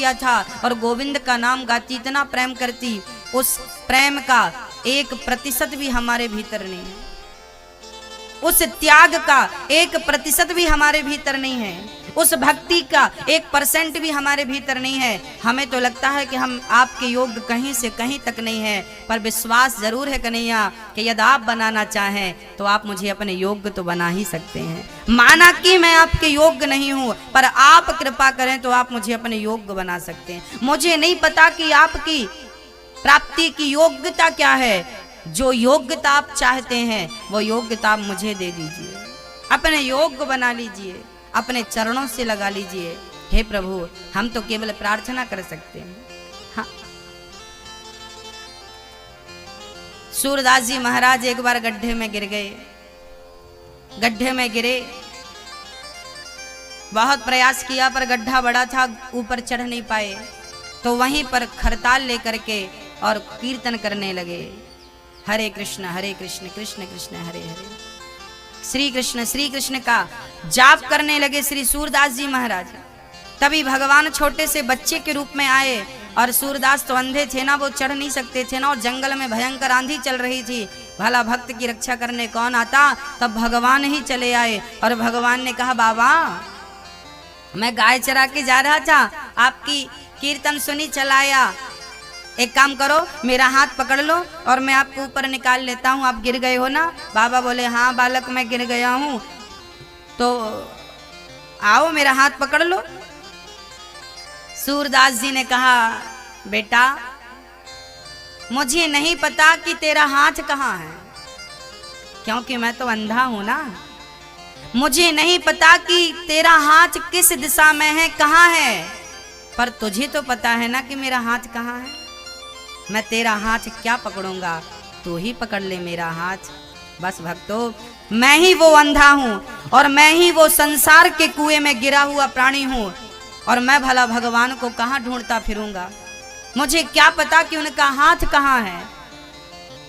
किया था और गोविंद का नाम गाती, इतना प्रेम करती, उस प्रेम का 1% भी हमारे भीतर नहीं है, उस त्याग का 1% भी हमारे भीतर नहीं है, उस भक्ति का 1% भी हमारे भीतर नहीं है। हमें तो लगता है कि हम आपके योग्य कहीं से कहीं तक नहीं है, पर विश्वास जरूर है कन्हैया कि यदि आप बनाना चाहें तो आप मुझे अपने योग्य तो बना ही सकते हैं। माना कि मैं आपके योग्य नहीं हूं, पर आप कृपा करें तो आप मुझे अपने योग्य बना सकते हैं। मुझे नहीं पता कि आपकी प्राप्ति की योग्यता क्या है, जो योग्यता आप चाहते हैं वो योग्यता आप मुझे दे दीजिए, अपने योग्य बना लीजिए, अपने चरणों से लगा लीजिए। हे प्रभु, हम तो केवल प्रार्थना कर सकते हैं। हाँ, सूरदास जी महाराज एक बार गड्ढे में गिर गए, गड्ढे में गिरे, बहुत प्रयास किया पर गड्ढा बड़ा था, ऊपर चढ़ नहीं पाए, तो वहीं पर खरताल लेकर के और कीर्तन करने लगे, हरे कृष्ण कृष्ण कृष्ण हरे हरे, श्री कृष्ण का जाप करने लगे श्री सूरदास जी महाराज। तभी भगवान छोटे से बच्चे के रूप में आए, और सूरदास तो अंधे थे ना, वो चढ़ नहीं सकते थे ना, और जंगल में भयंकर आंधी चल रही थी, भला भक्त की रक्षा करने कौन आता, तब भगवान ही चले आए। और भगवान ने कहा, बाबा मैं गाय चरा के जा रहा था, आपकी कीर्तन सुनी, चलाया, एक काम करो मेरा हाथ पकड़ लो और मैं आपको ऊपर निकाल लेता हूँ, आप गिर गए हो ना। बाबा बोले, हाँ बालक मैं गिर गया हूँ, तो आओ मेरा हाथ पकड़ लो। सूरदास जी ने कहा, बेटा मुझे नहीं पता कि तेरा हाथ कहाँ है, क्योंकि मैं तो अंधा हूं ना, मुझे नहीं पता कि तेरा हाथ किस दिशा में है, कहाँ है, पर तुझे तो पता है ना कि मेरा हाथ कहाँ है। मैं तेरा हाथ क्या पकड़ूंगा, तू ही पकड़ ले मेरा हाथ। बस भक्तों, मैं ही वो अंधा हूँ और मैं ही वो संसार के कुएं में गिरा हुआ प्राणी हूँ, और मैं भला भगवान को कहाँ ढूंढता फिरूंगा। मुझे क्या पता कि उनका हाथ कहाँ है,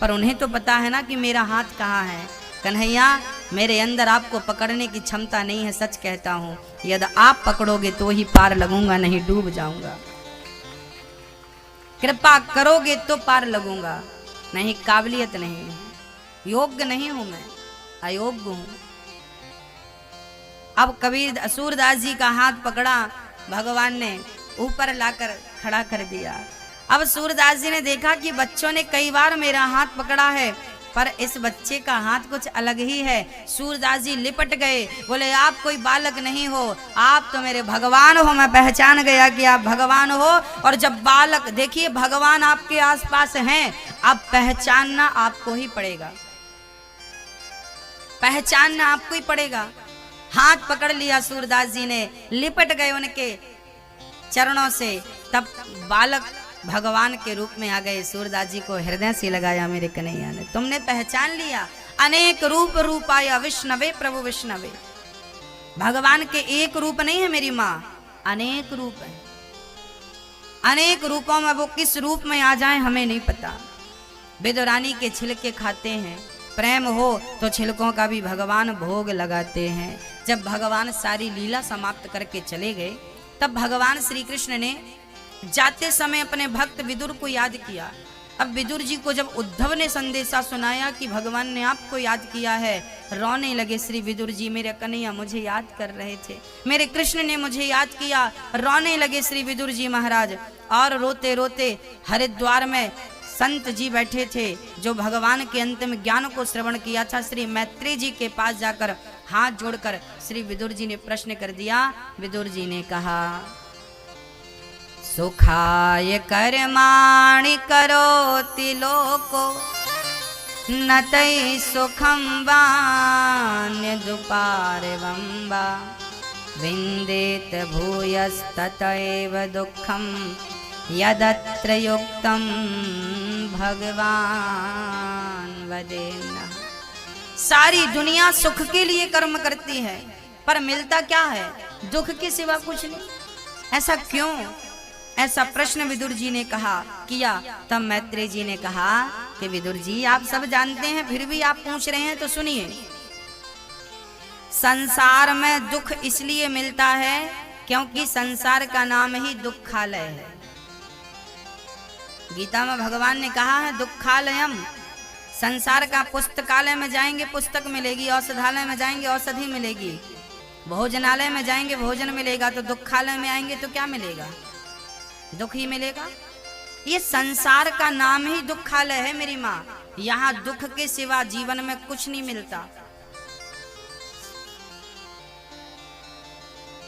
पर उन्हें तो पता है ना कि मेरा हाथ कहाँ है। कन्हैया, मेरे अंदर आपको पकड़ने की क्षमता नहीं है, सच कहता हूँ। यदि आप पकड़ोगे तो ही पार लगूंगा, नहीं डूब जाऊंगा। कृपा करोगे तो पार लगूंगा, नहीं काबिलियत नहीं, योग्य नहीं हूं मैं, अयोग्य हूं। अब कबीर सूरदास जी का हाथ पकड़ा, भगवान ने ऊपर लाकर खड़ा कर दिया। अब सूरदास जी ने देखा कि बच्चों ने कई बार मेरा हाथ पकड़ा है, पर इस बच्चे का हाथ कुछ अलग ही है। सूरदास जी लिपट गए, बोले, आप कोई बालक नहीं हो, आप तो मेरे भगवान हो। मैं पहचान गया कि आप भगवान हो। और जब बालक, देखिए भगवान आपके आसपास हैं, अब पहचानना आपको ही पड़ेगा, पहचानना आपको ही पड़ेगा। हाथ पकड़ लिया सूरदास जी ने, लिपट गए उनके चरणों से, तब बालक भगवान के रूप में आ गए। सूरदास जी को हृदय से लगाया, मेरे कन्हैया ने तुमने पहचान लिया, अनेक रूप रूपाया विष्णवे प्रभु विष्णवे। भगवान के एक रूप नहीं है मेरी माँ, अनेक रूप है, अनेक रूपों में वो किस रूप में आ जाए हमें नहीं पता। विदुरानी के छिलके खाते हैं, प्रेम हो तो छिलकों का भी भगवान भोग लगाते हैं। जब भगवान सारी लीला समाप्त करके चले गए, तब भगवान श्री कृष्ण ने जाते समय अपने भक्त विदुर को याद किया। अब विदुर जी को जब उद्धव ने संदेशा सुनाया कि भगवान ने आपको याद किया है, रोने लगे श्री विदुर जी। मेरे कन्हैया मुझे याद कर रहे थे, मेरे कृष्ण ने मुझे याद किया, रोने लगे श्री विदुर जी महाराज। और रोते रोते हरिद्वार में संत जी बैठे थे, जो भगवान के अंतिम ज्ञान को श्रवण किया था। श्री मैत्री जी के पास जाकर हाथ जोड़कर श्री विदुर जी ने प्रश्न कर दिया। विदुर जी ने कहा, सुखाय कर्माणि करोति लोको न तै सुखं वान्यदुपारवं वा विन्देत भूयस्ततैव दुःखं यदत्र युक्तं भगवान वदेन्नः। सारी दुनिया सुख के लिए कर्म करती है, पर मिलता क्या है? दुख के सिवा कुछ नहीं। ऐसा क्यों? ऐसा प्रश्न विदुर जी ने कहा किया। तब मैत्रेय जी ने कहा कि विदुर जी आप सब जानते हैं, फिर भी आप पूछ रहे हैं तो सुनिए। संसार में दुख इसलिए मिलता है क्योंकि संसार का नाम ही दुखालय है। गीता में भगवान ने कहा है दुखालयम, संसार का पुस्तकालय में जाएंगे पुस्तक मिलेगी, औषधालय में जाएंगे औषधि मिलेगी, भोजनालय में जाएंगे भोजन मिलेगा, तो दुखालय में आएंगे तो क्या मिलेगा? दुख ही मिलेगा। ये संसार का नाम ही दुखालय है मेरी माँ। यहाँ दुख के सिवा जीवन में कुछ नहीं मिलता।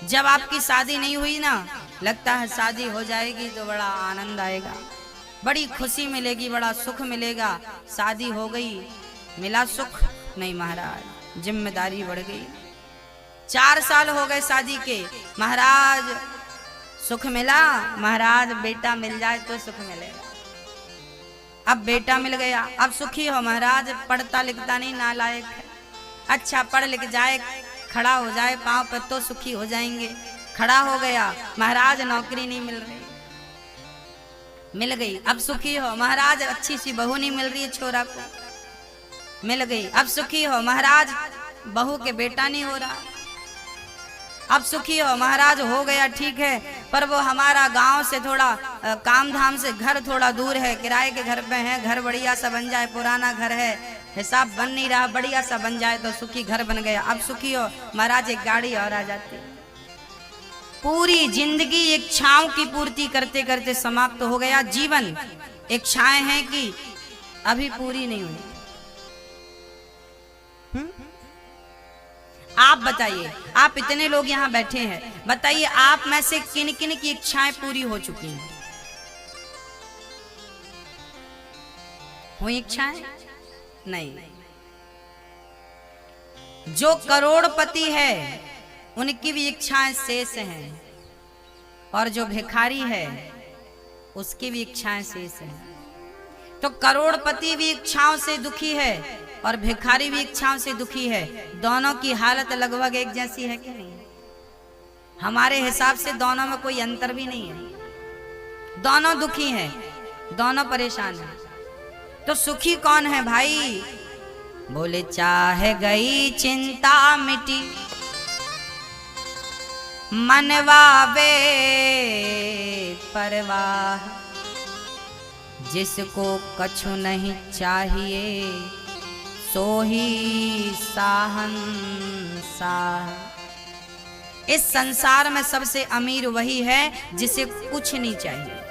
जब आपकी शादी नहीं हुई ना, लगता है शादी हो जाएगी तो बड़ा आनंद आएगा, बड़ी खुशी मिलेगी, बड़ा सुख मिलेगा। शादी हो गई, मिला सुख नहीं महाराज, जिम्मेदारी बढ़ गई। 4 साल हो गए शादी के, महाराज सुख मिला, महाराज बेटा मिल जाए तो सुख मिलेगा। अब बेटा मिल गया, अब सुखी हो महाराज, पढ़ता लिखता नहीं, नालायक है, अच्छा पढ़ लिख जाए, खड़ा हो जाए पांव पर तो सुखी हो जाएंगे। खड़ा हो गया, महाराज नौकरी नहीं मिल रही, मिल गई, अब सुखी हो महाराज, अच्छी सी बहू नहीं मिल रही है छोरा को, मिल गई, अब सुखी हो महाराज, बहू के बेटा नहीं हो रहा, अब सुखी हो महाराज, हो गया ठीक है, पर वो हमारा गांव से थोड़ा काम धाम से घर थोड़ा दूर है, किराए के घर पे है, घर बढ़िया सा बन जाए, पुराना घर है, हिसाब बन नहीं रहा, बढ़िया सा बन जाए तो सुखी घर बन गया, अब सुखी हो महाराज, एक गाड़ी और आ जाती। पूरी जिंदगी इच्छाओं की पूर्ति करते करते समाप्त हो गया जीवन। इच्छाएं हैं कि अभी पूरी नहीं हुई। आप बताइए, आप इतने लोग यहाँ बैठे हैं, बताइए आप में से किन किन की इच्छाएं पूरी हो चुकी हैं? हुई इच्छाएं? नहीं। जो करोड़पति है उनकी भी इच्छाएं शेष हैं, और जो भिखारी है उसकी भी इच्छाएं शेष हैं। तो करोड़पति भी इच्छाओं से दुखी है और भिखारी भी इच्छाओं से दुखी है। दोनों की हालत लगभग एक जैसी है कि नहीं? हमारे हिसाब से दोनों में कोई अंतर भी नहीं है। दोनों दुखी हैं, दोनों परेशान हैं। तो सुखी कौन है भाई? बोले चाहे गई चिंता मिटी, मनवावे परवाह, जिसको कछु नहीं चाहिए सो ही साहंसाह। इस संसार में सबसे अमीर वही है जिसे कुछ नहीं चाहिए।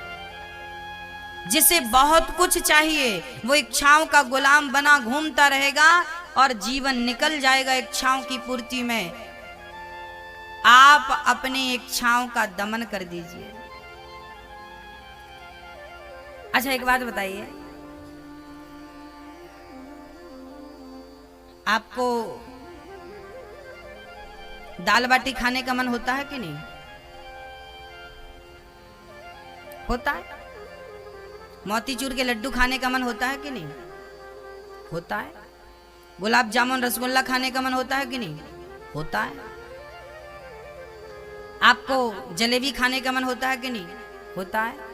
जिसे बहुत कुछ चाहिए वो इच्छाओं का गुलाम बना घूमता रहेगा और जीवन निकल जाएगा इच्छाओं की पूर्ति में। आप अपनी इच्छाओं का दमन कर दीजिए। अच्छा एक बात बताइए, आपको दाल बाटी खाने का मन होता है कि नहीं? होता है। मोतीचूर के लड्डू खाने का मन होता है कि नहीं? होता है। गुलाब जामुन रसगुल्ला खाने का मन होता है कि नहीं? होता है। आपको जलेबी खाने का मन होता है कि नहीं? होता है।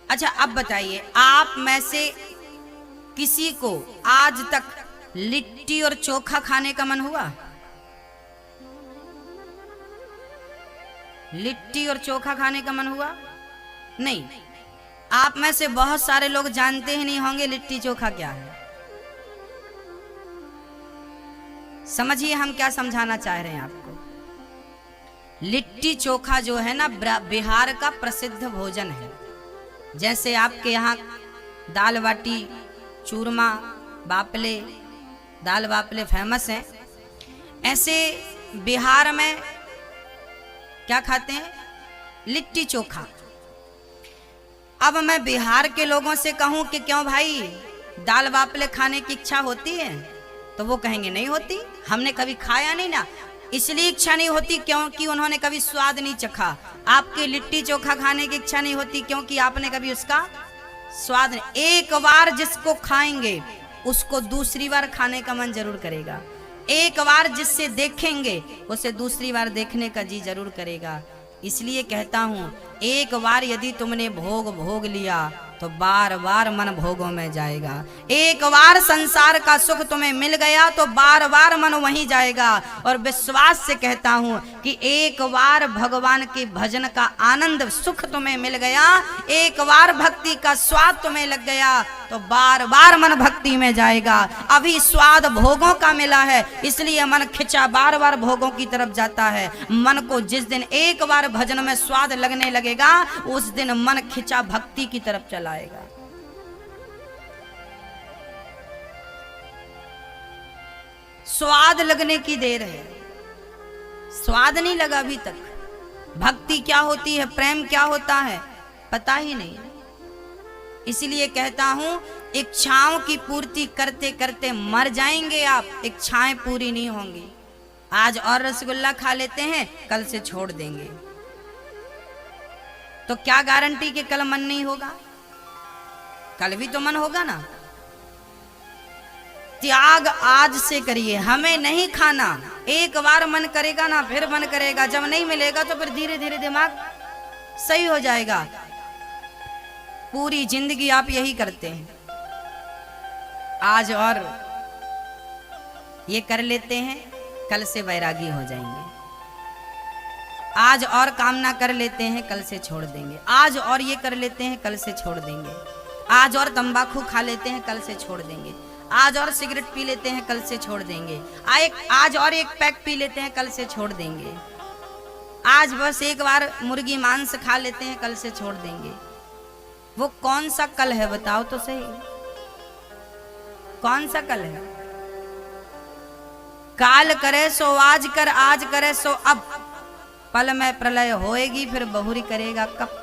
अच्छा अब बताइए, आप में से किसी को आज तक लिट्टी और चोखा खाने का मन हुआ? लिट्टी और चोखा खाने का मन हुआ? नहीं। आप में से बहुत सारे लोग जानते ही नहीं होंगे लिट्टी चोखा क्या है। समझिए हम क्या समझाना चाह रहे हैं आपको। लिट्टी चोखा जो है ना, बिहार का प्रसिद्ध भोजन है। जैसे आपके यहाँ दाल बाटी, चूरमा, बापले, दाल बापले फेमस हैं, ऐसे बिहार में क्या खाते हैं? लिट्टी चोखा। अब मैं बिहार के लोगों से कहूं कि क्यों भाई दाल बापले खाने की इच्छा होती है, तो वो कहेंगे नहीं होती, हमने कभी खाया नहीं ना, इसलिए इच्छा नहीं होती क्योंकि उन्होंने कभी स्वाद नहीं चखा। आपकी लिट्टी चोखा खाने की इच्छा नहीं होती क्योंकि आपने कभी उसका स्वाद नहीं। एक बार जिसको खाएंगे उसको दूसरी बार खाने का मन जरूर करेगा। एक बार जिससे देखेंगे उसे दूसरी बार देखने का जी जरूर करेगा। इसलिए कहता हूं, एक बार यदि तुमने भोग लिया तो बार बार मन भोगों में जाएगा। एक बार संसार का सुख तुम्हें मिल गया तो बार बार मन वहीं जाएगा। और विश्वास से कहता हूं कि एक बार भगवान के भजन का आनंद सुख तुम्हें मिल गया, एक बार भक्ति का स्वाद तुम्हें लग गया तो बार बार मन भक्ति में जाएगा। अभी स्वाद भोगों का मिला है इसलिए मन खिंचा बार बार भोगों की तरफ जाता है। मन को जिस दिन एक बार भजन में स्वाद लगने लगेगा उस दिन मन खिंचा भक्ति की तरफ चलाएगा। स्वाद लगने की देर है, स्वाद नहीं लगा अभी तक। भक्ति क्या होती है, प्रेम क्या होता है पता ही नहीं। इसलिए कहता हूं इच्छाओं की पूर्ति करते करते मर जाएंगे आप, इच्छाएं पूरी नहीं होंगी। आज और रसगुल्ला खा लेते हैं कल से छोड़ देंगे तो क्या गारंटी कि कल मन नहीं होगा? कल भी तो मन होगा ना। त्याग आज से करिए, हमें नहीं खाना। एक बार मन करेगा ना फिर मन करेगा, जब नहीं मिलेगा तो फिर धीरे धीरे दिमाग सही हो जाएगा। पूरी जिंदगी आप यही करते हैं। आज और ये कर लेते हैं कल से वैरागी हो जाएंगे। आज और कामना कर लेते हैं कल से छोड़ देंगे। आज और ये कर लेते हैं कल से छोड़ देंगे। आज और तंबाकू खा लेते हैं कल से छोड़ देंगे। आज और सिगरेट पी लेते हैं कल से छोड़ देंगे। आज और एक पैक पी लेते हैं कल से छोड़ देंगे। आज बस एक बार मुर्गी मांस खा लेते हैं कल से छोड़ देंगे। वो कौन सा कल है बताओ तो सही, कौन सा कल है? काल करे सो आज कर, आज करे सो अब, पल में प्रलय होएगी फिर बहुरी करेगा कब।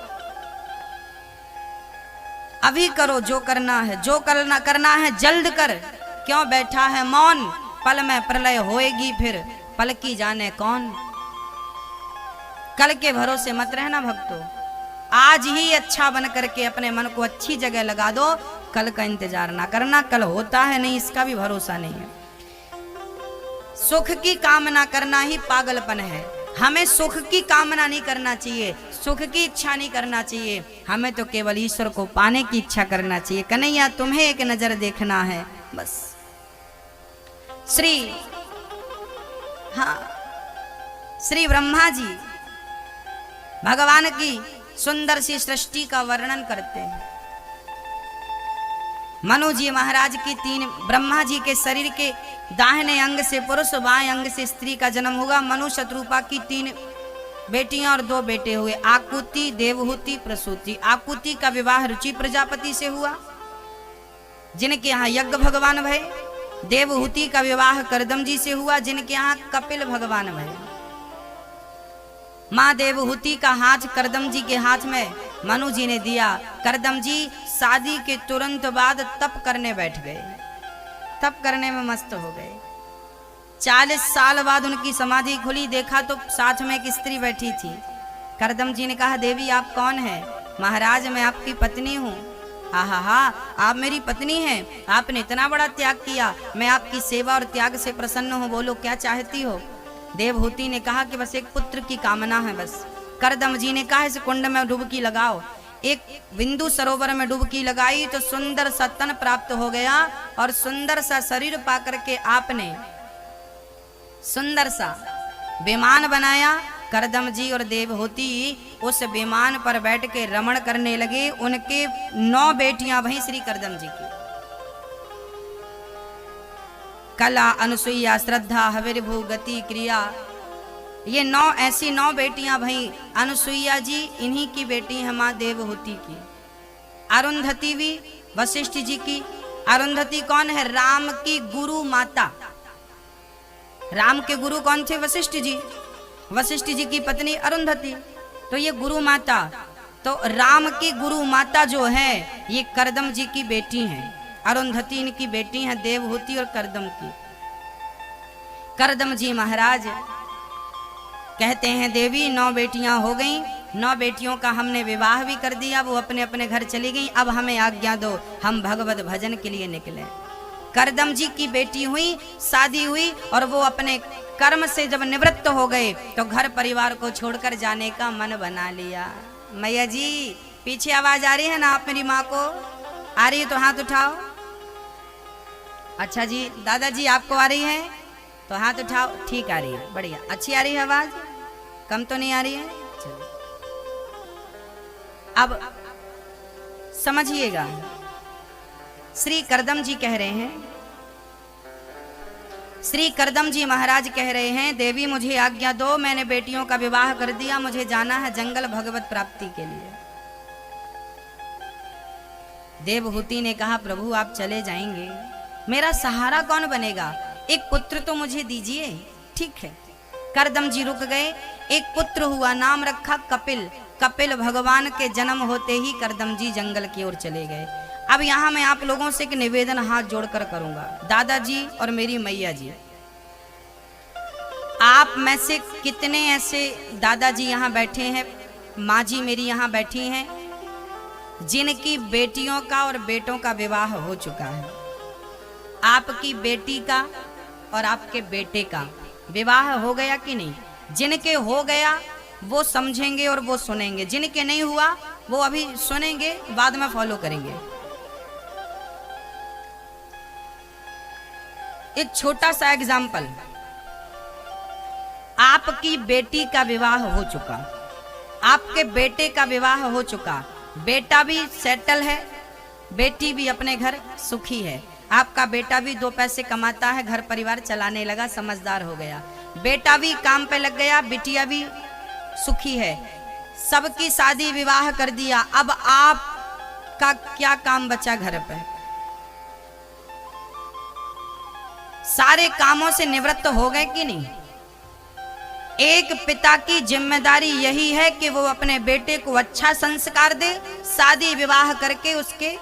अभी करो जो करना है, जो करना है जल्द कर, क्यों बैठा है मौन, पल में प्रलय होएगी फिर पल की जाने कौन। कल के भरोसे मत रहना भक्तों, आज ही अच्छा बन करके अपने मन को अच्छी जगह लगा दो। कल का इंतजार ना करना, कल होता है नहीं इसका भी भरोसा नहीं है। सुख की कामना करना ही पागलपन है। हमें सुख की कामना नहीं करना चाहिए, सुख की इच्छा नहीं करना चाहिए। हमें तो केवल ईश्वर को पाने की इच्छा करना चाहिए। कन्हैया तुम्हें एक नजर देखना है बस। श्री ब्रह्मा जी भगवान की सुंदर सी सृष्टि का वर्णन करते हैं। मनु जी महाराज की ब्रह्मा जी के शरीर के दाहिने अंग से पुरुष, बाएं अंग से स्त्री का जन्म हुआ। मनु शत्रुपा की 3 बेटियां और 2 बेटे हुए, आकुति, देवहूति, प्रसूति। आकुति का विवाह रुचि प्रजापति से हुआ जिनके यहाँ यज्ञ भगवान भये। देवहूति का विवाह करदम जी से हुआ जिनके यहाँ कपिल भगवान भये। माँ देवहूति का हाथ करदम जी के हाथ में मनु जी ने दिया। करदम जी शादी के तुरंत बाद तप करने बैठ गए, तप करने में मस्त हो गए। 40 साल बाद उनकी समाधि खुली, देखा तो साथ में एक स्त्री बैठी थी। करदम जी ने कहा देवी आप कौन है? महाराज मैं आपकी पत्नी हूँ। हा आप मेरी पत्नी हैं, आपने इतना बड़ा त्याग किया, मैं आपकी सेवा और त्याग से प्रसन्न हूँ, बोलो क्या चाहती हो? देवहूति ने कहा कि बस एक पुत्र की कामना है बस। करदम जी ने कहा इस कुंड में डुबकी लगाओ। एक बिंदु सरोवर में डुबकी लगाई तो सुंदर सा तन प्राप्त हो गया और सुंदर सा शरीर पाकर के आपने सुंदर सा विमान बनाया। करदम जी और देवहूति उस विमान पर बैठ के रमण करने लगे। उनके 9 बेटियां भई श्री करदम जी की। कला, अनुसुईया, श्रद्धा, हविर्भू, गति, क्रिया, ये 9 ऐसी 9 बेटियां भई। अनुसुईया जी इन्हीं की बेटी है माँ देवहूति की। अरुंधति भी वशिष्ठ जी की। अरुंधति कौन है? राम की गुरु माता। राम के गुरु कौन थे? वशिष्ठ जी। वशिष्ठ जी की पत्नी अरुंधति, तो ये गुरु माता। तो राम की गुरु माता जो है ये करदम जी की बेटी हैं। अरुंधति इनकी बेटी है, देवहूति और करदम की। करदम जी महाराज कहते हैं देवी 9 बेटियां हो गईं, 9 बेटियों का हमने विवाह भी कर दिया, वो अपने अपने घर चली गईं, अब हमें आज्ञा दो हम भगवत भजन के लिए निकले। करदम जी की बेटी हुई, शादी हुई और वो अपने कर्म से जब निवृत्त हो गए तो घर परिवार को छोड़कर जाने का मन बना लिया। मैया जी पीछे आवाज आ रही है ना, आप मेरी माँ को आ रही है तो हाथ उठाओ। अच्छा जी, दादाजी आपको आ रही है तो हाथ उठाओ। ठीक आ रही है, बढ़िया, अच्छी आ रही है आवाज, कम तो नहीं आ रही है। चलो अब समझिएगा, श्री करदम जी कह रहे हैं, श्री करदम जी महाराज कह रहे हैं, देवी मुझे आज्ञा दो, मैंने बेटियों का विवाह कर दिया, मुझे जाना है जंगल भगवत प्राप्ति के लिए। देवहूति ने कहा प्रभु आप चले जाएंगे, मेरा सहारा कौन बनेगा, एक पुत्र तो मुझे दीजिए। ठीक है, करदम जी रुक गए। एक पुत्र हुआ, नाम रखा कपिल। कपिल भगवान के जन्म होते ही करदम जी जंगल की ओर चले गए। अब यहाँ मैं आप लोगों से एक निवेदन हाथ जोड़कर करूंगा, दादाजी और मेरी मैया जी, आप में से कितने ऐसे दादाजी यहाँ बैठे हैं, माँ जी मेरी यहाँ बैठी हैं, जिनकी बेटियों का और बेटों का विवाह हो चुका है? आपकी बेटी का और आपके बेटे का विवाह हो गया कि नहीं? जिनके हो गया वो समझेंगे और वो सुनेंगे, जिनके नहीं हुआ वो अभी सुनेंगे, बाद में फॉलो करेंगे। एक छोटा सा एग्जाम्पल, आपकी बेटी का विवाह हो चुका, आपके बेटे का विवाह हो चुका, बेटा भी सेटल है, बेटी भी अपने घर सुखी है, आपका बेटा भी 2 पैसे कमाता है, घर परिवार चलाने लगा, समझदार हो गया, बेटा भी काम पे लग गया, बिटिया भी सुखी है, सबकी शादी विवाह कर दिया। अब आपका क्या काम बचा घर पे? सारे कामों से निवृत्त हो गए कि नहीं? एक पिता की जिम्मेदारी यही है कि वो अपने बेटे को अच्छा संस्कार दे, शादी विवाह करके उसके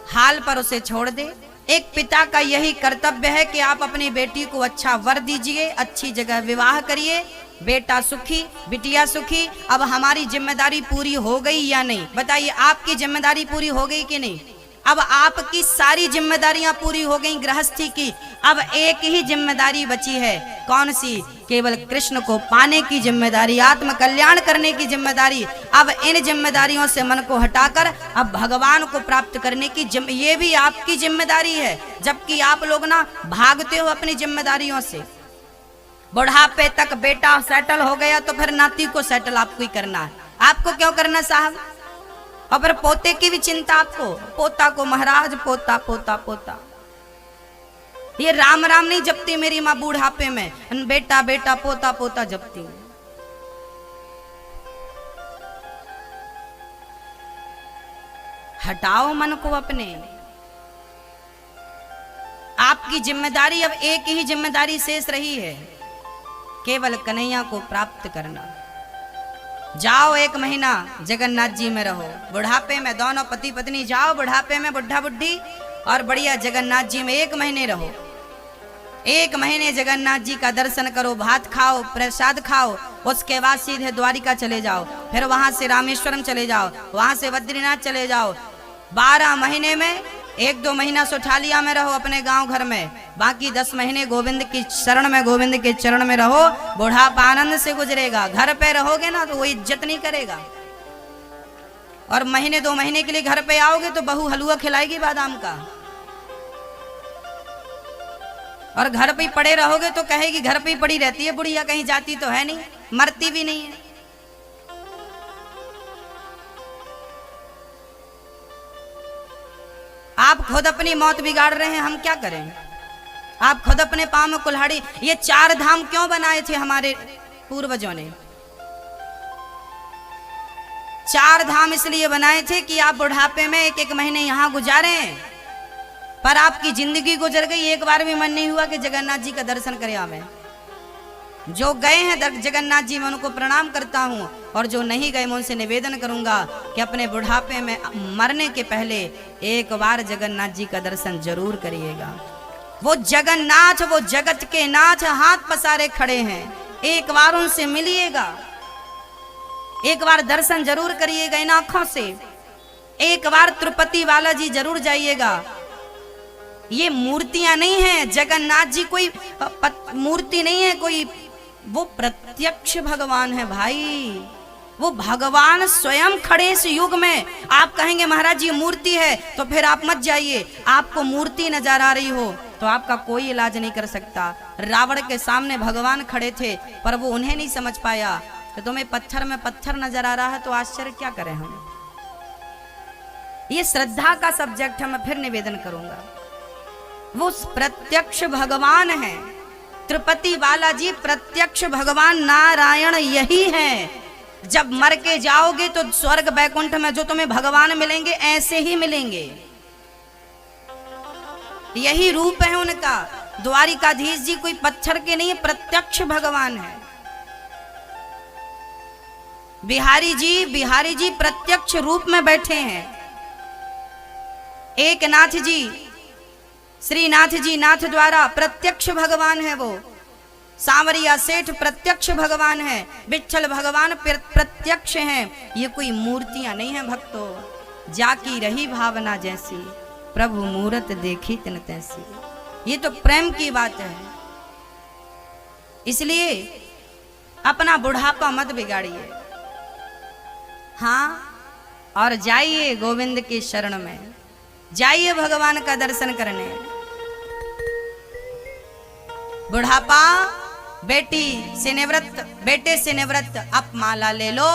हाल पर उसे छोड़ दे। एक पिता का यही कर्तव्य है कि आप अपनी बेटी को अच्छा वर दीजिए, अच्छी जगह विवाह करिए, बेटा सुखी, बिटिया सुखी। अब हमारी जिम्मेदारी पूरी हो गई या नहीं? बताइए, आपकी जिम्मेदारी पूरी हो गई कि नहीं? अब आपकी सारी जिम्मेदारियां पूरी हो गई गृहस्थी की, अब एक ही जिम्मेदारी बची है, कौन सी? केवल कृष्ण को पाने की जिम्मेदारी, आत्म कल्याण करने की जिम्मेदारी। अब इन जिम्मेदारियों से मन को हटाकर अब भगवान को प्राप्त करने की ये भी आपकी जिम्मेदारी है, जबकि आप लोग ना भागते हो अपनी जिम्मेदारियों से। बुढ़ापे तक बेटा सेटल हो गया तो फिर नाती को सेटल आपको ही करना है। आपको क्यों करना साहब? और फिर पोते की भी चिंता आपको, पोता को महाराज पोता पोता पोता। ये राम राम नहीं जपती मेरी माँ बूढ़ापे में, बेटा बेटा पोता पोता जपती। हटाओ मन को अपने। आपकी जिम्मेदारी अब एक ही जिम्मेदारी शेष रही है, केवल कन्हैया को प्राप्त करना। जाओ 1 महीना जगन्नाथ जी में रहो, बुढ़ापे में दोनों पति पत्नी जाओ, बुढ़ापे में बुढ़ा बुढ़ी और बढ़िया जगन्नाथ जी में 1 महीने रहो। 1 महीने जगन्नाथ जी का दर्शन करो, भात खाओ, प्रसाद खाओ, उसके बाद सीधे द्वारिका चले जाओ, फिर वहां से रामेश्वरम चले जाओ, वहां से बद्रीनाथ चले जाओ। 12 महीने में 1-2 महीना सोठालिया में रहो अपने गांव घर में, बाकी 10 महीने गोविंद की शरण में, गोविंद के चरण में रहो। बुढ़ापा आनंद से गुजरेगा। घर पे रहोगे ना तो वो इज्जत नहीं करेगा, और महीने 2 महीने के लिए घर पे आओगे तो बहू हलवा खिलाएगी बादाम का, और घर पे ही पड़े रहोगे तो कहेगी घर पे ही पड़ी रहती है बुढ़िया, कहीं जाती तो है नहीं, मरती भी नहीं है। आप खुद अपनी मौत बिगाड़ रहे हैं, हम क्या करें? आप खुद अपने पांव में कुल्हाड़ी। ये 4 धाम क्यों बनाए थे हमारे पूर्वजों ने? 4 धाम इसलिए बनाए थे कि आप बुढ़ापे में 1-1 महीने यहां गुजारें, पर आपकी जिंदगी गुजर गई, एक बार भी मन नहीं हुआ कि जगन्नाथ जी का दर्शन करें आवे। जो गए हैं जगन्नाथ जी मैं उनको प्रणाम करता हूं, और जो नहीं गए मैं उनसे निवेदन करूंगा कि अपने बुढ़ापे में मरने के पहले एक बार जगन्नाथ जी का दर्शन जरूर करिएगा। वो जगन्नाथ, वो जगत के नाथ हाथ पसारे खड़े हैं, एक बार उनसे मिलिएगा, एक बार दर्शन जरूर करिएगा इन आंखों से। एक बार तिरुपति बालाजी जरूर जाइएगा। ये मूर्तियां नहीं हैं, जगन्नाथ जी कोई मूर्ति नहीं है कोई, वो प्रत्यक्ष भगवान है भाई। वो भगवान स्वयं खड़े इस युग में। आप कहेंगे महाराज जी मूर्ति है, तो फिर आप मत जाइए। आपको मूर्ति नजर आ रही हो तो आपका कोई इलाज नहीं कर सकता। रावण के सामने भगवान खड़े थे, पर वो उन्हें नहीं समझ पाया। तो तुम्हें पत्थर में पत्थर नजर आ रहा है तो आश्चर्य क्या करें हम। ये श्रद्धा का सब्जेक्ट है, मैं फिर निवेदन करूंगा। वो प्रत्यक्ष भगवान है, त्रिपति बालाजी प्रत्यक्ष भगवान नारायण यही है। जब मर के जाओगे तो स्वर्ग बैकुंठ में जो तुम्हें भगवान मिलेंगे ऐसे ही मिलेंगे, यही रूप है उनका। द्वारिकाधीश जी कोई पत्थर के नहीं, प्रत्यक्ष भगवान है। बिहारी जी प्रत्यक्ष रूप में बैठे हैं। एक नाथ जी, श्रीनाथ जी नाथ द्वारा प्रत्यक्ष भगवान है वो। सांवरिया सेठ प्रत्यक्ष भगवान है। विठल भगवान प्रत्यक्ष हैं। ये कोई मूर्तियां नहीं हैं भक्तों। जाकी रही भावना जैसी, प्रभु मूरत देखी तिन तैसी। ये तो प्रेम की बात है। इसलिए अपना बुढ़ापा मत बिगाड़िए। हाँ, और जाइए गोविंद की शरण में, जाइए भगवान का दर्शन करने। बुढ़ापा बेटी से निवृत्त, बेटे से निवृत्त, अब माला ले लो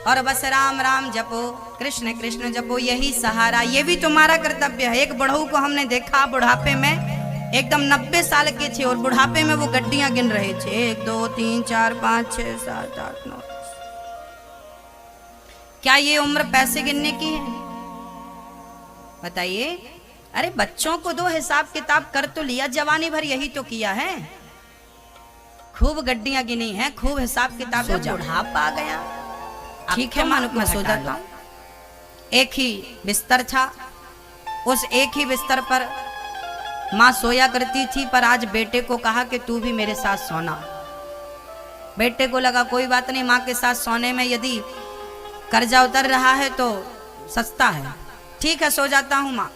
और बस राम राम जपो, कृष्ण कृष्ण जपो, यही सहारा। ये भी तुम्हारा कर्तव्य है। एक बुढ़ऊ को हमने देखा बुढ़ापे में, एकदम 90 साल के थे और बुढ़ापे में वो गड्डियां गिन रहे थे। 1 2 3 4 5 6 7 8 9। क्या ये उम्र पैसे गिनने की है? बताइए। अरे बच्चों को दो, हिसाब किताब कर तो लिया, जवानी भर यही तो किया है। खूब गड्डियां गिनी हैं, खूब हिसाब किताब। बुढ़ापा आ गया, ठीक है मानो मैं सो जाता हूं। एक ही बिस्तर था, उस एक ही बिस्तर पर माँ सोया करती थी, पर आज बेटे को कहा कि तू भी मेरे साथ सोना। बेटे को लगा कोई बात नहीं, माँ के साथ सोने में यदि कर्जा उतर रहा है तो सस्ता है, ठीक है सो जाता हूं माँ।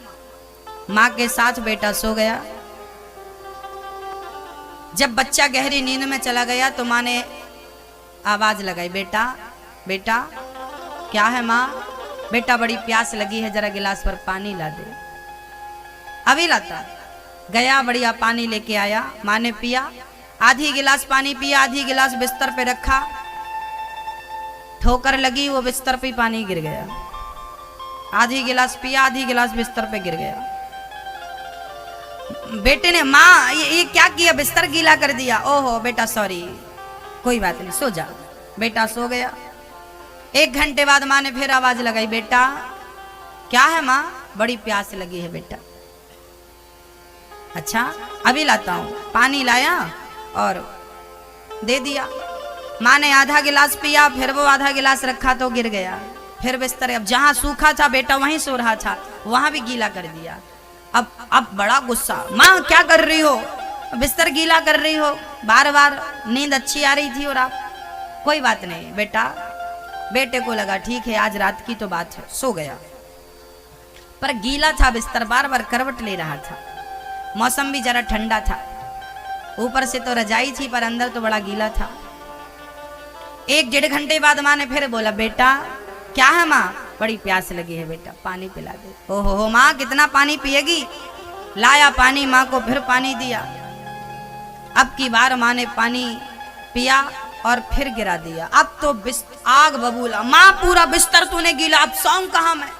माँ के साथ बेटा सो गया। जब बच्चा गहरी नींद में चला गया तो माँ ने आवाज लगाई, बेटा बेटा। क्या है माँ? बेटा बड़ी प्यास लगी है, जरा गिलास पर पानी ला दे। अभी लाता। गया, बढ़िया पानी लेके आया। माँ ने पिया, आधी गिलास पानी पिया, आधी गिलास बिस्तर पे रखा। ठोकर लगी, वो बिस्तर पे पानी गिर गया। आधी गिलास पिया, आधी गिलास बिस्तर पे गिर गया। बेटे ने, माँ ये क्या किया, बिस्तर गीला कर दिया। ओहो बेटा सॉरी, कोई बात नहीं सो जा। बेटा सो गया। 1 घंटे बाद माँ ने फिर आवाज लगाई, बेटा। क्या है माँ? बड़ी प्यास लगी है बेटा। अच्छा अभी लाता हूं। पानी लाया और दे दिया। माँ ने आधा गिलास पिया, फिर वो आधा गिलास रखा तो गिर गया। फिर बिस्तर, अब जहां सूखा था बेटा वहीं सो रहा था, वहां भी गीला कर दिया। अब बड़ा गुस्सा, माँ क्या कर रही हो, बिस्तर गीला कर रही हो, बार बार नींद अच्छी आ रही थी और आप। कोई बात नहीं बेटा। बेटे को लगा ठीक है आज रात की तो बात है, सो गया। पर गीला था बिस्तर, बार बार करवट ले रहा था। मौसम भी जरा ठंडा था, ऊपर से तो रजाई थी पर अंदर तो बड़ा गीला था। 1-1.5 घंटे बाद माँ ने फिर बोला, बेटा। क्या है माँ? बड़ी प्यास लगी है बेटा, पानी पिला दे। ओहो माँ कितना पानी पिएगी? लाया पानी, माँ को फिर पानी दिया। अब की बार माँ ने पानी पिया और फिर गिरा दिया। अब तो आग बबूला, माँ पूरा बिस्तर तूने गीला, अब सौंग कहाँ मैं?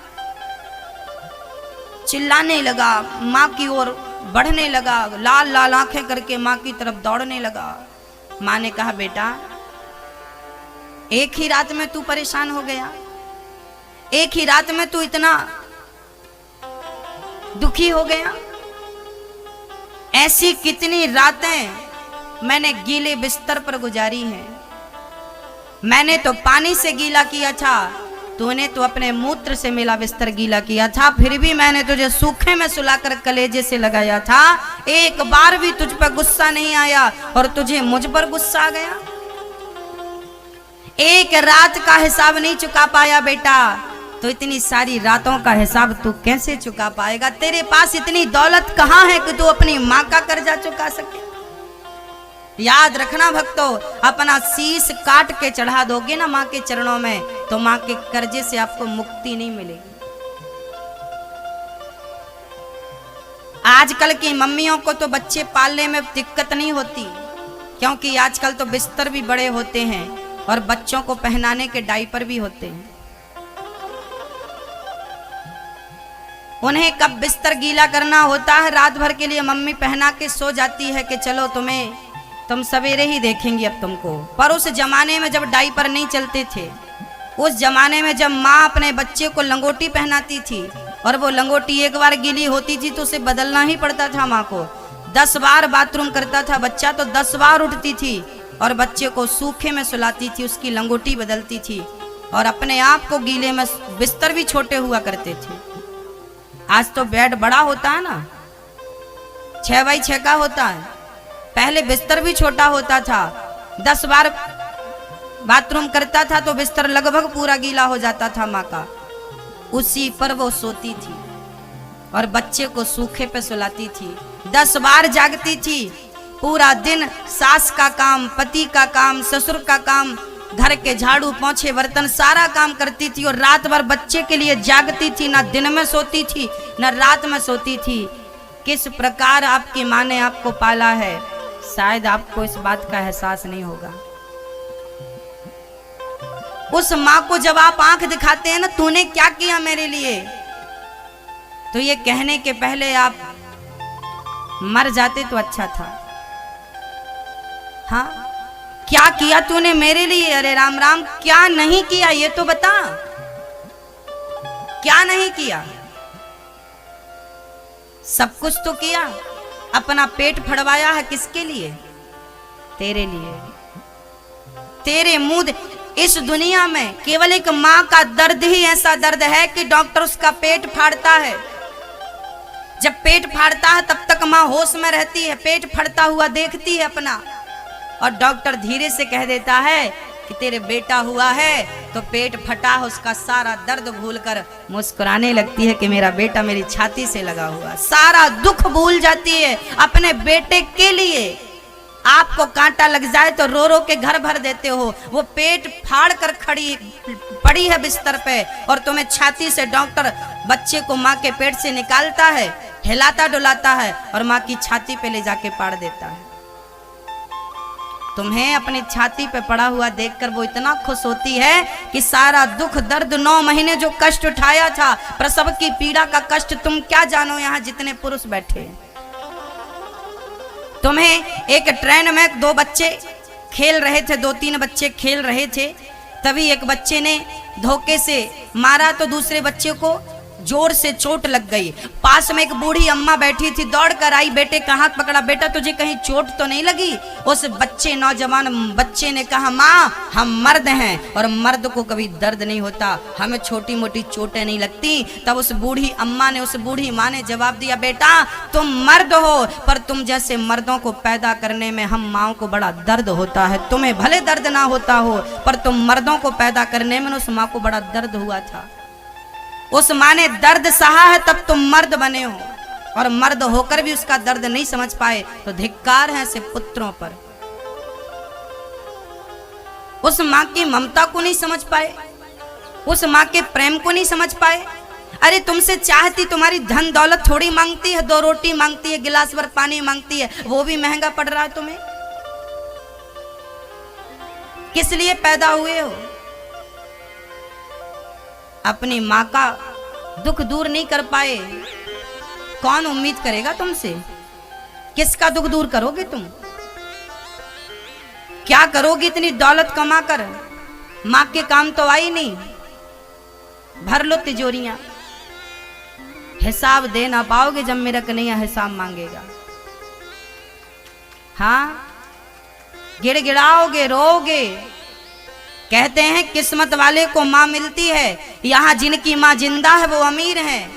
चिल्लाने लगा, माँ की ओर बढ़ने लगा, लाल लाल आंखें करके माँ की तरफ दौड़ने लगा। माँ ने कहा, बेटा एक ही रात में तू परेशान हो गया, एक ही रात में तू इतना दुखी हो गया? ऐसी कितनी रातें मैंने गीले बिस्तर पर गुजारी हैं। मैंने तो पानी से गीला किया था, तूने तो अपने मूत्र से मिला बिस्तर गीला किया था, फिर भी मैंने तुझे सूखे में सुलाकर कलेजे से लगाया था। एक बार भी तुझ पर गुस्सा नहीं आया और तुझे मुझ पर गुस्सा आ गया। एक रात का हिसाब नहीं चुका पाया बेटा, तो इतनी सारी रातों का हिसाब तू कैसे चुका पाएगा? तेरे पास इतनी दौलत कहाँ है कि तू अपनी माँ का कर्जा चुका सके? याद रखना भक्तों, अपना शीश काट के चढ़ा दोगे ना माँ के चरणों में, तो माँ के कर्जे से आपको मुक्ति नहीं मिलेगी। आजकल की मम्मियों को तो बच्चे पालने में दिक्कत नहीं होती, क्योंकि आजकल तो बिस्तर भी बड़े होते हैं और बच्चों को पहनाने के डायपर भी होते हैं। उन्हें कब बिस्तर गीला करना होता है, रात भर के लिए मम्मी पहना के सो जाती है कि चलो तुम सवेरे ही देखेंगी अब तुमको। पर उस जमाने में जब डायपर नहीं चलते थे, उस जमाने में जब माँ अपने बच्चे को लंगोटी पहनाती थी और वो लंगोटी एक बार गीली होती थी तो उसे बदलना ही पड़ता था माँ को। 10 बार बाथरूम करता था बच्चा तो 10 बार उठती थी और बच्चे को सूखे में सुलाती थी, उसकी लंगोटी बदलती थी और अपने आप को गीले में। बिस्तर भी छोटे हुआ करते थे। आज तो बेड बड़ा होता है ना, 6 बाई 6 का होता है। पहले बिस्तर भी छोटा होता था, 10 बार बाथरूम करता था तो बिस्तर लगभग पूरा गीला हो जाता था माँ का। उसी पर वो सोती थी और बच्चे को सूखे पे सुलाती थी। 10 बार जागती थी, पूरा दिन सास का काम, पति का काम, ससुर का काम, घर के झाड़ू पोंछे बर्तन सारा काम करती थी और रात भर बच्चे के लिए जागती थी। ना दिन में सोती थी ना रात में सोती थी। किस प्रकार आपकी माँ ने आपको पाला है, शायद आपको इस बात का एहसास नहीं होगा। उस माँ को जब आप आंख दिखाते हैं ना, तूने क्या किया मेरे लिए, तो ये कहने के पहले आप मर जाते तो अच्छा था। हाँ, क्या किया तूने मेरे लिए? अरे राम राम, क्या नहीं किया ये तो बता, क्या नहीं किया? सब कुछ तो किया। अपना पेट फड़वाया है किसके लिए? तेरे लिए। तेरे मुंह इस दुनिया में केवल एक माँ का दर्द ही ऐसा दर्द है कि डॉक्टर उसका पेट फाड़ता है। जब पेट फाड़ता है तब तक माँ होश में रहती है, पेट फटता हुआ देखती है अपना, और डॉक्टर धीरे से कह देता है कि तेरे बेटा हुआ है, तो पेट फटा है, उसका सारा दर्द भूलकर मुस्कुराने लगती है कि मेरा बेटा मेरी छाती से लगा हुआ। सारा दुख भूल जाती है अपने बेटे के लिए। आपको कांटा लग जाए तो रो रो के घर भर देते हो, वो पेट फाड़ कर खड़ी पड़ी है बिस्तर पे और तुम्हें छाती से डॉक्टर बच्चे को माँ के पेट से निकालता है, हिलाता डुलाता है और माँ की छाती पे ले जाके पाड़ देता है। तुम्हें अपनी छाती पे पड़ा हुआ देखकर वो इतना खुश होती है कि सारा दुख दर्द 9 महीने जो कष्ट उठाया था, प्रसव की पीड़ा का कष्ट तुम क्या जानो। यहाँ जितने पुरुष बैठे हैं, तुम्हें एक ट्रेन में 2 बच्चे खेल रहे थे, 2-3 बच्चे खेल रहे थे, तभी एक बच्चे ने धोखे से मारा तो दूसरे बच्चे को जोर से चोट लग गई। पास में एक बूढ़ी अम्मा बैठी थी, दौड़ कर आई, बेटे का हाथ पकड़ा, बेटा तुझे कहीं चोट तो नहीं लगी? उस नौजवान बच्चे ने कहा, माँ हम मर्द हैं और मर्द को कभी दर्द नहीं होता, हमें छोटी मोटी चोटें नहीं लगती। तब उस बूढ़ी माँ ने जवाब दिया, बेटा तुम मर्द हो पर तुम जैसे मर्दों को पैदा करने में हम माँओं को बड़ा दर्द होता है। तुम्हें भले दर्द ना होता हो पर तुम मर्दों को पैदा करने में उस माँ को बड़ा दर्द हुआ था। उस माँ ने दर्द सहा है तब तुम मर्द बने हो, और मर्द होकर भी उसका दर्द नहीं समझ पाए तो धिक्कार है ऐसे पुत्रों पर। उस माँ की ममता को नहीं समझ पाए, उस माँ के प्रेम को नहीं समझ पाए। अरे तुमसे चाहती, तुम्हारी धन दौलत थोड़ी मांगती है, 2 रोटी मांगती है, गिलास भर पानी मांगती है, वो भी महंगा पड़ रहा है तुम्हें। किस लिए पैदा हुए हो? अपनी माँ का दुख दूर नहीं कर पाए, कौन उम्मीद करेगा तुमसे? किसका दुख दूर करोगे तुम? क्या करोगी इतनी दौलत कमा कर? माँ के काम तो आई नहीं। भर लो तिजोरियां, हिसाब दे ना पाओगे जब मेरा कन्हैया हिसाब मांगेगा। हाँ, गिड़गिड़ाओगे, रोओगे। कहते हैं किस्मत वाले को माँ मिलती है। यहाँ जिनकी माँ जिंदा है वो अमीर हैं,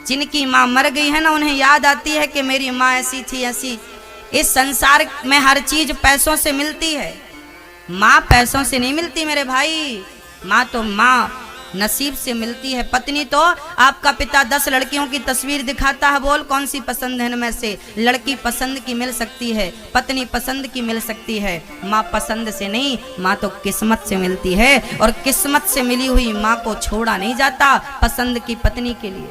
जिनकी माँ मर गई है ना, उन्हें याद आती है कि मेरी माँ ऐसी थी ऐसी। इस संसार में हर चीज पैसों से मिलती है, माँ पैसों से नहीं मिलती मेरे भाई। माँ तो माँ नसीब से मिलती है। पत्नी तो आपका पिता 10 लड़कियों की तस्वीर दिखाता है, बोल कौन सी पसंद है इनमें से। लड़की पसंद की मिल सकती है, पत्नी पसंद की मिल सकती है, माँ पसंद से नहीं, माँ तो किस्मत से मिलती है। और किस्मत से मिली हुई माँ को छोड़ा नहीं जाता पसंद की पत्नी के लिए।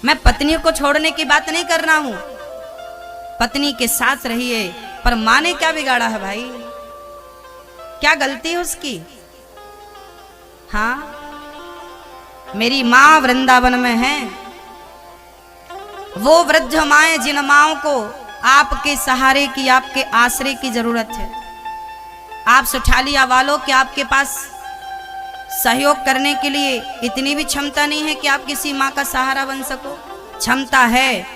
मैं पत्नी को छोड़ने की बात नहीं कर रहा हूं, पत्नी के साथ रहिए, पर माँ ने क्या बिगाड़ा है भाई, क्या गलती है उसकी। हाँ, मेरी माँ वृंदावन में है, वो वृद्ध माएं जिन माओं को आपके सहारे की, आपके आश्रय की जरूरत है। आप सुठालिया वालों, क्या आपके पास सहयोग करने के लिए इतनी भी क्षमता नहीं है कि आप किसी माँ का सहारा बन सको? क्षमता है।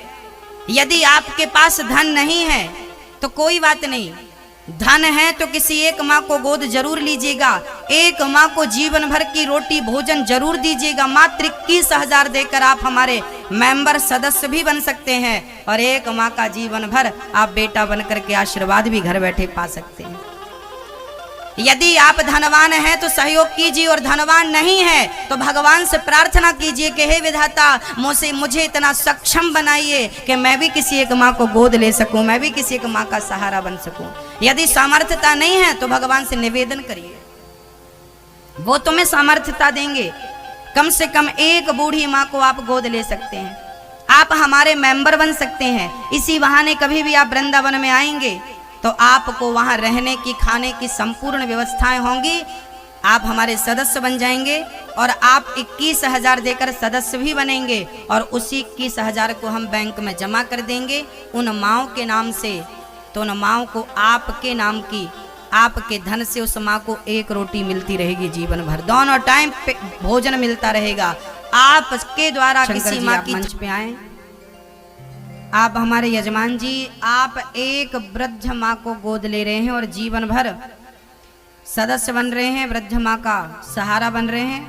यदि आपके पास धन नहीं है तो कोई बात नहीं, धन है तो किसी एक माँ को गोद जरूर लीजिएगा, एक माँ को जीवन भर की रोटी भोजन जरूर दीजिएगा। मात्र 21,000 देकर आप हमारे मेंबर सदस्य भी बन सकते हैं और एक माँ का जीवन भर आप बेटा बनकर के आशीर्वाद भी घर बैठे पा सकते हैं। यदि आप धनवान हैं तो सहयोग कीजिए, और धनवान नहीं है तो भगवान से प्रार्थना कीजिए कि हे विधाता, मुझे इतना सक्षम बनाइए कि मैं भी किसी एक माँ को गोद ले सकूं, मैं भी किसी एक माँ का सहारा बन सकूं। यदि सामर्थ्यता नहीं है तो भगवान से निवेदन करिए, वो तुम्हें सामर्थ्यता देंगे। कम से कम एक बूढ़ी माँ को आप गोद ले सकते हैं, आप हमारे मेंबर बन सकते हैं। इसी बहाने कभी भी आप वृंदावन में आएंगे तो आपको वहां रहने की, खाने की संपूर्ण व्यवस्थाएं होंगी। आप हमारे सदस्य बन जाएंगे और आप 21,000 देकर सदस्य भी बनेंगे, और उसी 21,000 को हम बैंक में जमा कर देंगे उन माँओं के नाम से। तो उन माँओं को आपके नाम की, आपके धन से उस माँ को एक रोटी मिलती रहेगी जीवन भर, दोनों टाइम पे भोजन मिलता रहेगा। आपके द्वारा किसी माँ की मंच पे आए, आप हमारे यजमान जी, आप एक वृद्ध माँ को गोद ले रहे हैं और जीवन भर सदस्य बन रहे हैं, वृद्ध माँ का सहारा बन रहे हैं।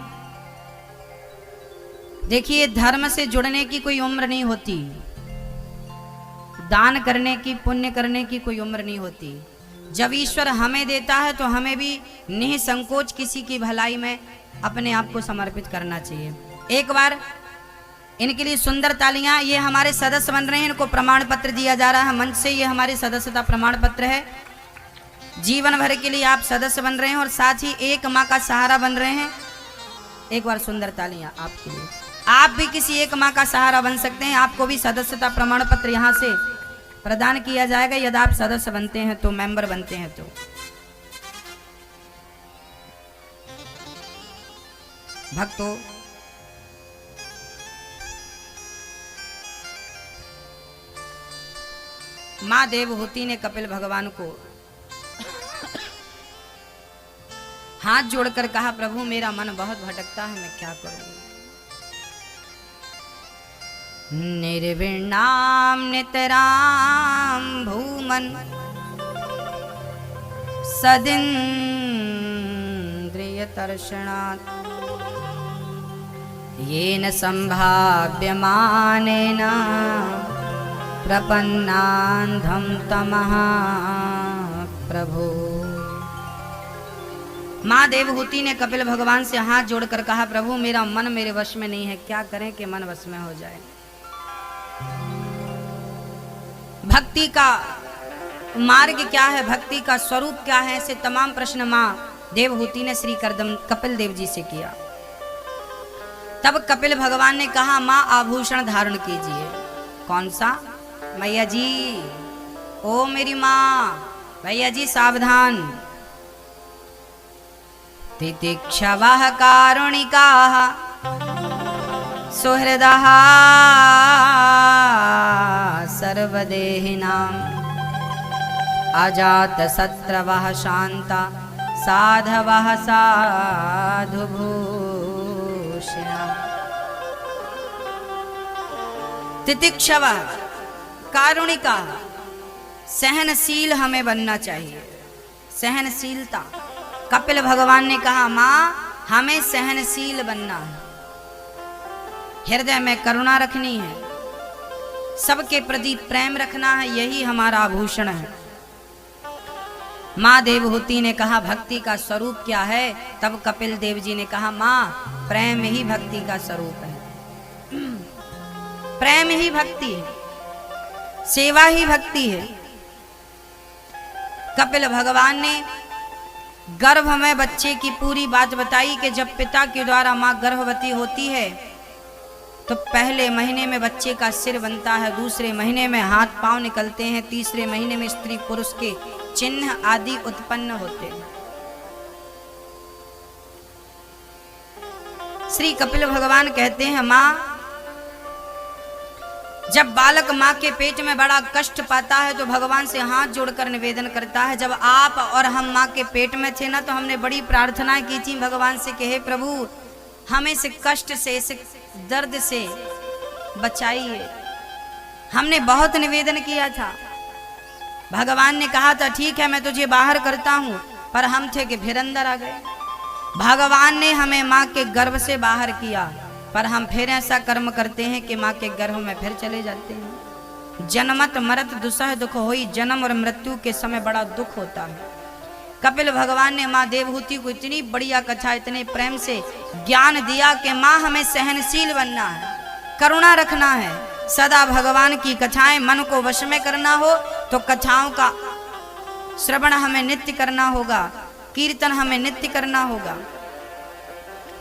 देखिए, धर्म से जुड़ने की कोई उम्र नहीं होती, दान करने की, पुण्य करने की कोई उम्र नहीं होती। जब ईश्वर हमें देता है तो हमें भी निसंकोच किसी की भलाई में अपने आप को समर्पित करना चाहिए। एक बार इनके लिए सुंदर तालियां। ये हमारे सदस्य बन रहे हैं, इनको प्रमाण पत्र दिया जा रहा है मंच से, ये हमारी सदस्यता प्रमाण पत्र है। जीवन भर के लिए आप सदस्य बन रहे हैं और साथ ही एक माँ का सहारा बन रहे हैं। एक बार सुंदर तालियां आपके लिए। आप भी किसी एक माँ का सहारा बन सकते हैं, आपको भी सदस्यता प्रमाण पत्र यहाँ से प्रदान किया जाएगा यदि आप सदस्य बनते हैं तो, मेंबर बनते हैं तो। भक्तों, माँ देवहूति ने कपिल भगवान को हाथ जोड़कर कहा, प्रभु मेरा मन बहुत भटकता है, मैं क्या करूं। निर्विणाम नितराम भूमन सदिन्द्रिय तर्षणात् येन संभाव्यमानेन प्रपन्नान्धं तमः प्रभु। माँ देवहूति ने कपिल भगवान से हाथ जोड़कर कहा, प्रभु मेरा मन मेरे वश में नहीं है, क्या करें कि मन वश में हो जाए। भक्ति का मार्ग क्या है, भक्ति का स्वरूप क्या है, ऐसे तमाम प्रश्न माँ देवहूति ने श्री कपिल देव जी से किया। तब कपिल भगवान ने कहा, माँ आभूषण धारण कीजिए। कौन सा? मैया जी, ओ मेरी माँ, भैया जी सावधान। तितिक्षवः कारुणिकाः सुहृदः सर्वदेहिनां अजातशत्रवः शान्ता साधवः साधुभूषणम्। तितिक्षवः कारुणिका, सहनशील हमें बनना चाहिए, सहनशीलता। कपिल भगवान ने कहा, माँ हमें सहनशील बनना है, हृदय में करुणा रखनी है, सबके प्रति प्रेम रखना है, यही हमारा आभूषण है। माँ देवहूति ने कहा भक्ति का स्वरूप क्या है? तब कपिल देव जी ने कहा माँ प्रेम ही भक्ति का स्वरूप है। प्रेम ही भक्ति है, सेवा ही भक्ति है। कपिल भगवान ने गर्भ में बच्चे की पूरी बात बताई कि जब पिता के द्वारा माँ गर्भवती होती है तो पहले महीने में बच्चे का सिर बनता है, दूसरे महीने में हाथ पांव निकलते हैं, तीसरे महीने में स्त्री पुरुष के चिन्ह आदि उत्पन्न होते हैं। श्री कपिल भगवान कहते हैं माँ जब बालक माँ के पेट में बड़ा कष्ट पाता है तो भगवान से हाथ जोड़कर निवेदन करता है। जब आप और हम माँ के पेट में थे ना तो हमने बड़ी प्रार्थना की थी भगवान से कि हे प्रभु हमें इस कष्ट से, इस दर्द से बचाइए। हमने बहुत निवेदन किया था। भगवान ने कहा था ठीक है मैं तुझे बाहर करता हूँ, पर हम थे कि फिर अंदर आ गए। भगवान ने हमें माँ के गर्भ से बाहर किया, पर हम फिर ऐसा कर्म करते हैं कि माँ के गर्भ में फिर चले जाते हैं। जन्मत मरत दुसह दुख होई, जन्म और मृत्यु के समय बड़ा दुख होता है। कपिल भगवान ने माँ देवहूति को इतनी बढ़िया कथा, इतने प्रेम से ज्ञान दिया कि माँ हमें सहनशील बनना है, करुणा रखना है, सदा भगवान की कथाएं मन को वश में करना हो तो कथाओं का श्रवण हमें नित्य करना होगा, कीर्तन हमें नित्य करना होगा।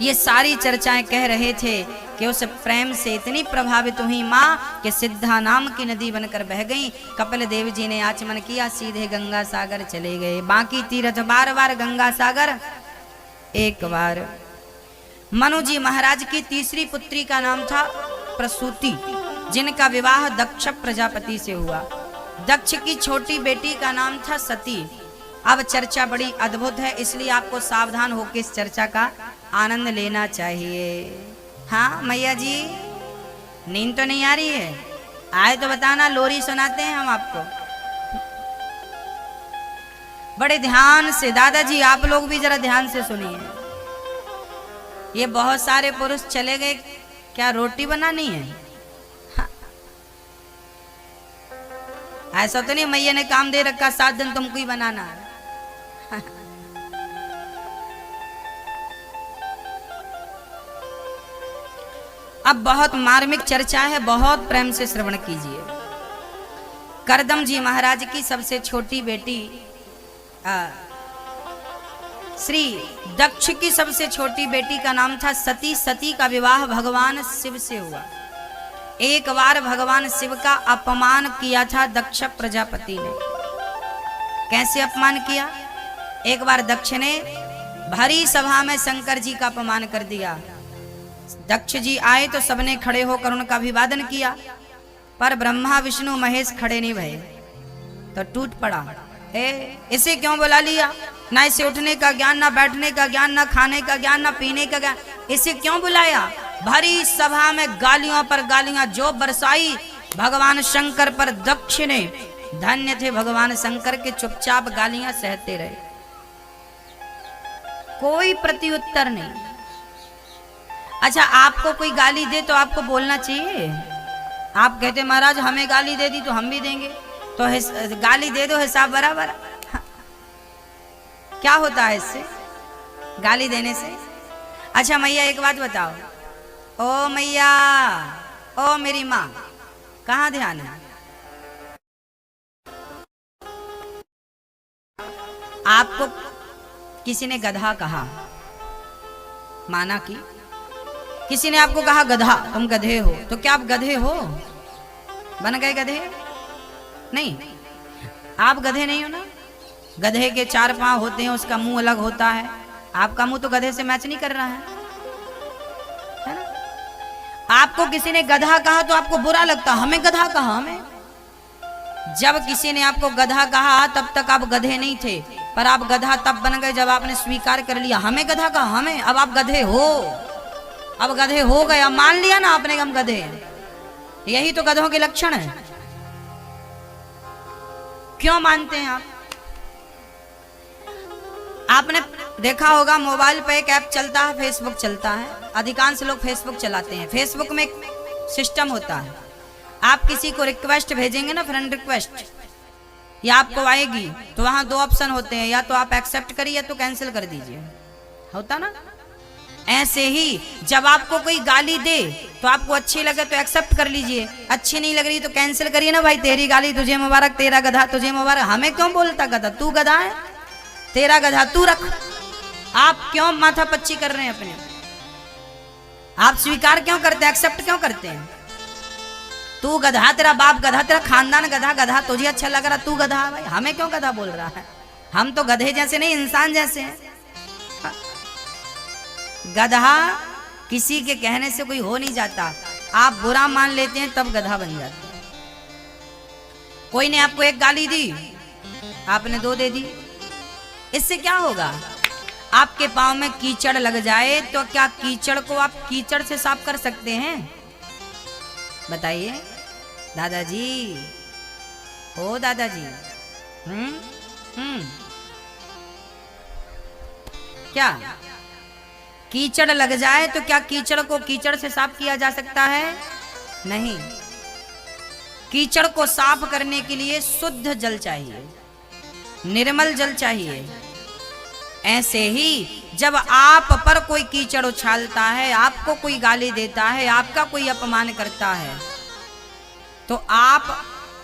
ये सारी चर्चाएं कह रहे थे कि उस प्रेम से इतनी प्रभावित हुई माँ कि सिद्धा नाम की नदी बनकर बह गई। कपिल देव जी ने आचमन किया, सीधे गंगा सागर चले गए। बाकी तीर्थ बार बार गंगा सागर एक बार। मनु जी महाराज की तीसरी पुत्री का नाम था प्रसूति, जिनका विवाह दक्ष प्रजापति से हुआ। दक्ष की छोटी बेटी का नाम था सती। अब चर्चा बड़ी अद्भुत है, इसलिए आपको सावधान होकर इस चर्चा का आनंद लेना चाहिए। हाँ मैया जी नींद तो नहीं आ रही है? आए तो बताना, लोरी सुनाते हैं हम आपको बड़े ध्यान से। दादाजी आप लोग भी जरा ध्यान से सुनिए। ये बहुत सारे पुरुष चले गए, क्या रोटी बनानी है? हाँ। ऐसा तो नहीं मैया ने काम दे रखा 7 दिन तुमको ही बनाना है। हाँ। अब बहुत मार्मिक चर्चा है, बहुत प्रेम से श्रवण कीजिए। करदम जी महाराज की सबसे छोटी बेटी श्री दक्ष की सबसे छोटी बेटी का नाम था सती। सती का विवाह भगवान शिव से हुआ। एक बार भगवान शिव का अपमान किया था दक्ष प्रजापति ने। कैसे अपमान किया? एक बार दक्ष ने भरी सभा में शंकर जी का अपमान कर दिया। दक्ष जी आए तो सबने खड़े होकर उनका अभिवादन किया, पर ब्रह्मा विष्णु महेश खड़े नहीं भये तो टूट पड़ा। इसे क्यों बुला लिया? ना इसे उठने का ज्ञान, ना बैठने का ज्ञान, ना खाने का ज्ञान, ना पीने का ज्ञान, इसे क्यों बुलाया? भरी सभा में गालियों पर गालियां जो बरसाई भगवान शंकर पर दक्ष ने। धन्य थे भगवान शंकर के, चुपचाप गालियां सहते रहे, कोई प्रत्युत्तर नहीं। अच्छा आपको कोई गाली दे तो आपको बोलना चाहिए। आप कहते महाराज हमें गाली दे दी तो हम भी देंगे, तो गाली दे दो, हिसाब बराबर। क्या होता है इससे, गाली देने से? अच्छा मैया एक बात बताओ, ओ मैया, ओ मेरी माँ, कहाँ ध्यान है? आपको किसी ने गधा कहा, माना कि किसी ने आपको कहा गधा, तुम गधे हो, तो क्या आप गधे हो? बन गए गधे? नहीं, आप गधे नहीं हो ना। गधे के 4 पांव होते हैं, उसका मुंह अलग होता है। आपका मुंह तो गधे से मैच नहीं कर रहा है ना? आपको किसी ने गधा कहा तो आपको बुरा लगता, हमें गधा कहा। हमें जब किसी ने आपको गधा कहा तब तक आप गधे नहीं थे, पर आप गधा तब बन गए जब आपने स्वीकार कर लिया, हमें गधा कहा, हमें। अब आप गधे हो, अब गधे हो गए, अब मान लिया ना आपने हम गधे हैं। यही तो गधों के लक्षण है। क्यों मानते हैं आप? आपने देखा होगा मोबाइल पे एक ऐप चलता है, फेसबुक चलता है। अधिकांश लोग फेसबुक चलाते हैं। फेसबुक में एक सिस्टम होता है, आप किसी को रिक्वेस्ट भेजेंगे ना, फ्रेंड रिक्वेस्ट, या आपको आएगी, तो वहां दो ऑप्शन होते हैं, या तो आप एक्सेप्ट करिए या तो कैंसिल कर दीजिए, होता ना। ऐसे ही जब आपको कोई गाली दे तो आपको अच्छी लगे तो एक्सेप्ट कर लीजिए, अच्छी नहीं लग रही तो कैंसिल करिए ना, भाई तेरी गाली तुझे मुबारक, तेरा गधा तुझे मुबारक। हमें क्यों बोलता गधा, तू गधा है, तेरा गधा तू रख। आप क्यों माथा पच्ची कर रहे हैं अपने, आप स्वीकार क्यों करते हैं, एक्सेप्ट क्यों करते हैं। तू गधा, तेरा बाप गधा, तेरा खानदान गधा, गधा तुझे अच्छा लग रहा, तू गधा। भाई हमें क्यों गधा बोल रहा है, हम तो गधे जैसे नहीं, इंसान जैसे हैं। गधा किसी के कहने से कोई हो नहीं जाता, आप बुरा मान लेते हैं तब गधा बन जाते हैं। कोई ने आपको एक गाली दी, आपने दो दे दी, इससे क्या होगा। आपके पांव में कीचड़ लग जाए तो क्या कीचड़ को आप कीचड़ से साफ कर सकते हैं, बताइए दादाजी, ओ दादाजी। क्या कीचड़ लग जाए तो क्या कीचड़ को कीचड़ से साफ किया जा सकता है, नहीं। कीचड़ को साफ करने के लिए शुद्ध जल चाहिए, निर्मल जल चाहिए। ऐसे ही जब आप पर कोई कीचड़ उछालता है, आपको कोई गाली देता है, आपका कोई अपमान करता है, तो आप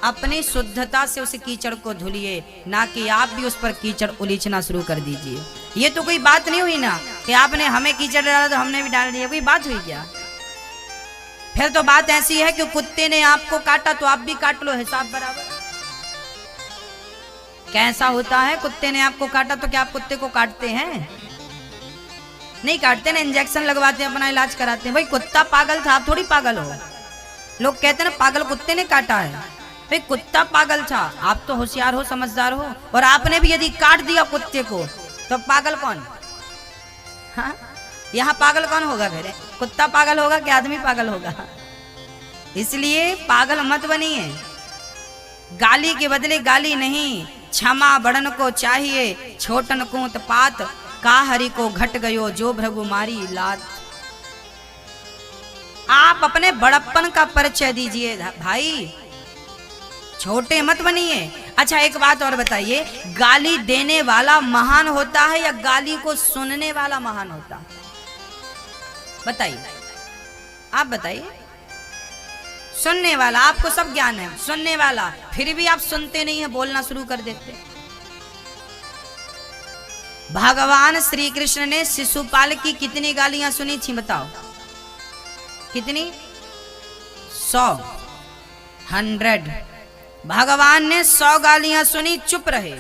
अपनी शुद्धता से उस कीचड़ को धुलिए, ना कि आप भी उस पर कीचड़ उलीचना शुरू कर दीजिए। ये तो कोई बात नहीं हुई ना कि आपने हमें कीचड़ डाला तो हमने भी डाल दिया, कोई बात हुई क्या। फिर तो बात ऐसी है कि कुत्ते ने आपको काटा तो आप भी काट लो, हिसाब बराबर। कैसा होता है, कुत्ते ने आपको काटा तो क्या आप कुत्ते को काटते हैं, नहीं काटते ना, इंजेक्शन लगवाते हैं, अपना इलाज कराते हैं। भाई कुत्ता पागल था, आप थोड़ी पागल हो। लोग कहते हैं ना पागल कुत्ते ने काटा है, भाई कुत्ता पागल था, आप तो होशियार हो, समझदार हो, और आपने भी यदि काट दिया कुत्ते को तो पागल कौन, हाँ यहाँ पागल कौन होगा, फिर कुत्ता पागल होगा कि आदमी पागल होगा। इसलिए पागल मत बनिए, गाली के बदले गाली नहीं, क्षमा बड़न को चाहिए, छोटन कूत पात, का हरि को घट गयो जो भृगु मारी लात। आप अपने बड़प्पन का परिचय दीजिए भाई, छोटे मत बनिए। अच्छा एक बात और बताइए, गाली देने वाला महान होता है या गाली को सुनने वाला महान होता है, बताइए, आप बताइए। सुनने वाला, आपको सब ज्ञान है, सुनने वाला, फिर भी आप सुनते नहीं है, बोलना शुरू कर देते। भगवान श्री कृष्ण ने शिशुपाल की कितनी गालियां सुनी थी, बताओ कितनी, 100 भगवान ने 100 गालियां सुनी, चुप रहे।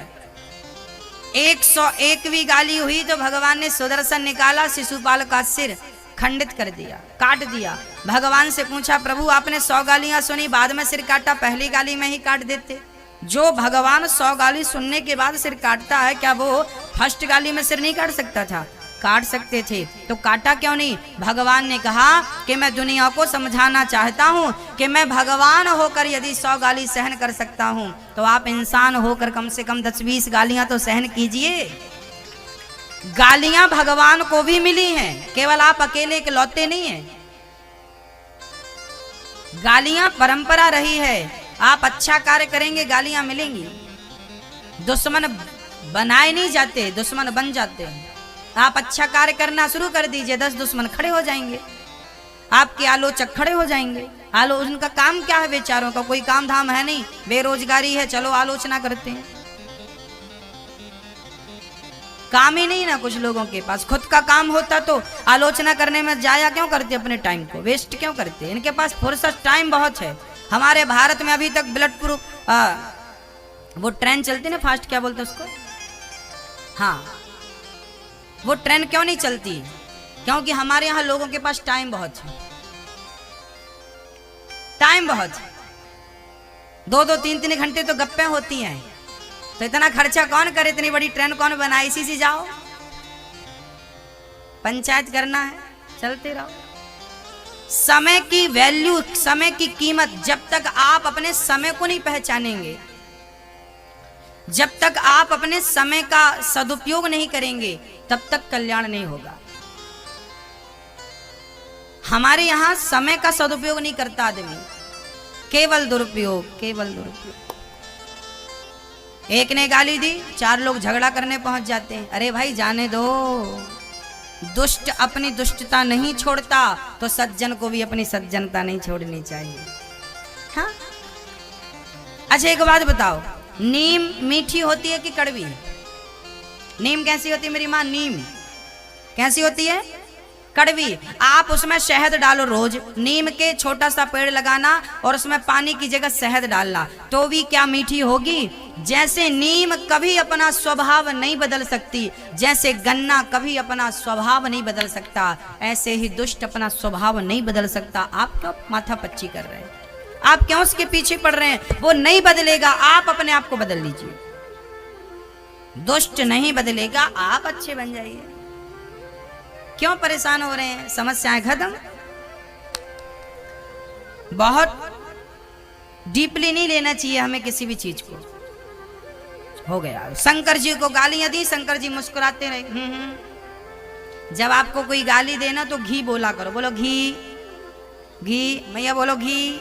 101वीं गाली हुई तो भगवान ने सुदर्शन निकाला, शिशुपाल का सिर खंडित कर दिया, काट दिया। भगवान से पूछा, प्रभु आपने 100 गालियां सुनी, बाद में सिर काटा, पहली गाली में ही काट देते। जो भगवान 100 गाली सुनने के बाद सिर काटता है, क्या वो फर्स्ट गाली में सिर नहीं काट सकता था, काट सकते थे, तो काटा क्यों नहीं। भगवान ने कहा कि मैं दुनिया को समझाना चाहता हूं कि मैं भगवान होकर यदि 100 गाली सहन कर सकता हूं, तो आप इंसान होकर कम से कम 10-20 गालियां तो सहन कीजिए। गालियां भगवान को भी मिली हैं, केवल आप अकेले इकलौते नहीं हैं। गालियां परंपरा रही है, आप अच्छा कार्य करेंगे गालियां मिलेंगी। दुश्मन बनाए नहीं जाते, दुश्मन बन जाते हैं। आप अच्छा कार्य करना शुरू कर दीजिए, 10 दुश्मन खड़े हो जाएंगे, आपके आलोचक खड़े हो जाएंगे। उनका काम क्या है, बेचारों का कोई काम धाम है नहीं, बेरोजगारी है, चलो आलोचना करते हैं। काम ही नहीं ना कुछ लोगों के पास, खुद का काम होता तो आलोचना करने में जाया क्यों करते, अपने टाइम को वेस्ट क्यों करते। इनके पास फुर्सत टाइम बहुत है। हमारे भारत में अभी तक ब्लड प्रूफ वो ट्रेन चलती ना, फास्ट क्या बोलते उसको, हाँ वो ट्रेन क्यों नहीं चलती, क्योंकि हमारे यहाँ लोगों के पास टाइम बहुत है, टाइम बहुत है। 2-2, 3-3 घंटे तो गप्पे होती हैं, तो इतना खर्चा कौन करे, इतनी बड़ी ट्रेन कौन बनाए, इसी से जाओ, पंचायत करना है, चलते रहो। समय की वैल्यू, समय की कीमत, जब तक आप अपने समय को नहीं पहचानेंगे, जब तक आप अपने समय का सदुपयोग नहीं करेंगे, तब तक कल्याण नहीं होगा। हमारे यहां समय का सदुपयोग नहीं करता आदमी, केवल दुरुपयोग, केवल दुरुपयोग। एक ने गाली दी, 4 लोग झगड़ा करने पहुंच जाते हैं। अरे भाई जाने दो, दुष्ट अपनी दुष्टता नहीं छोड़ता तो सज्जन को भी अपनी सज्जनता नहीं छोड़नी चाहिए। हाँ? अच्छा एक बात बताओ, नीम मीठी होती है कि कड़वी? नीम कैसी होती है मेरी माँ? नीम कैसी होती है? कड़वी। आप उसमें शहद डालो रोज, नीम के छोटा सा पेड़ लगाना और उसमें पानी की जगह शहद डालना, तो भी क्या मीठी होगी? जैसे नीम कभी अपना स्वभाव नहीं बदल सकती, जैसे गन्ना कभी अपना स्वभाव नहीं बदल सकता, ऐसे ही दुष्ट अपना स्वभाव नहीं बदल सकता। आप क्यों माथा पच्ची कर रहे हैं? आप क्यों उसके पीछे पड़ रहे हैं? वो नहीं बदलेगा, आप अपने आप को बदल लीजिए। दुष्ट नहीं बदलेगा, आप अच्छे बन जाइए। क्यों परेशान हो रहे हैं? समस्याएं खत्म। बहुत डीपली नहीं लेना चाहिए हमें किसी भी चीज को। हो गया। शंकर जी को गालियां दी, शंकर जी मुस्कुराते रहे। जब आपको कोई गाली देना तो घी बोला करो। बोलो घी, घी। मैया बोलो घी,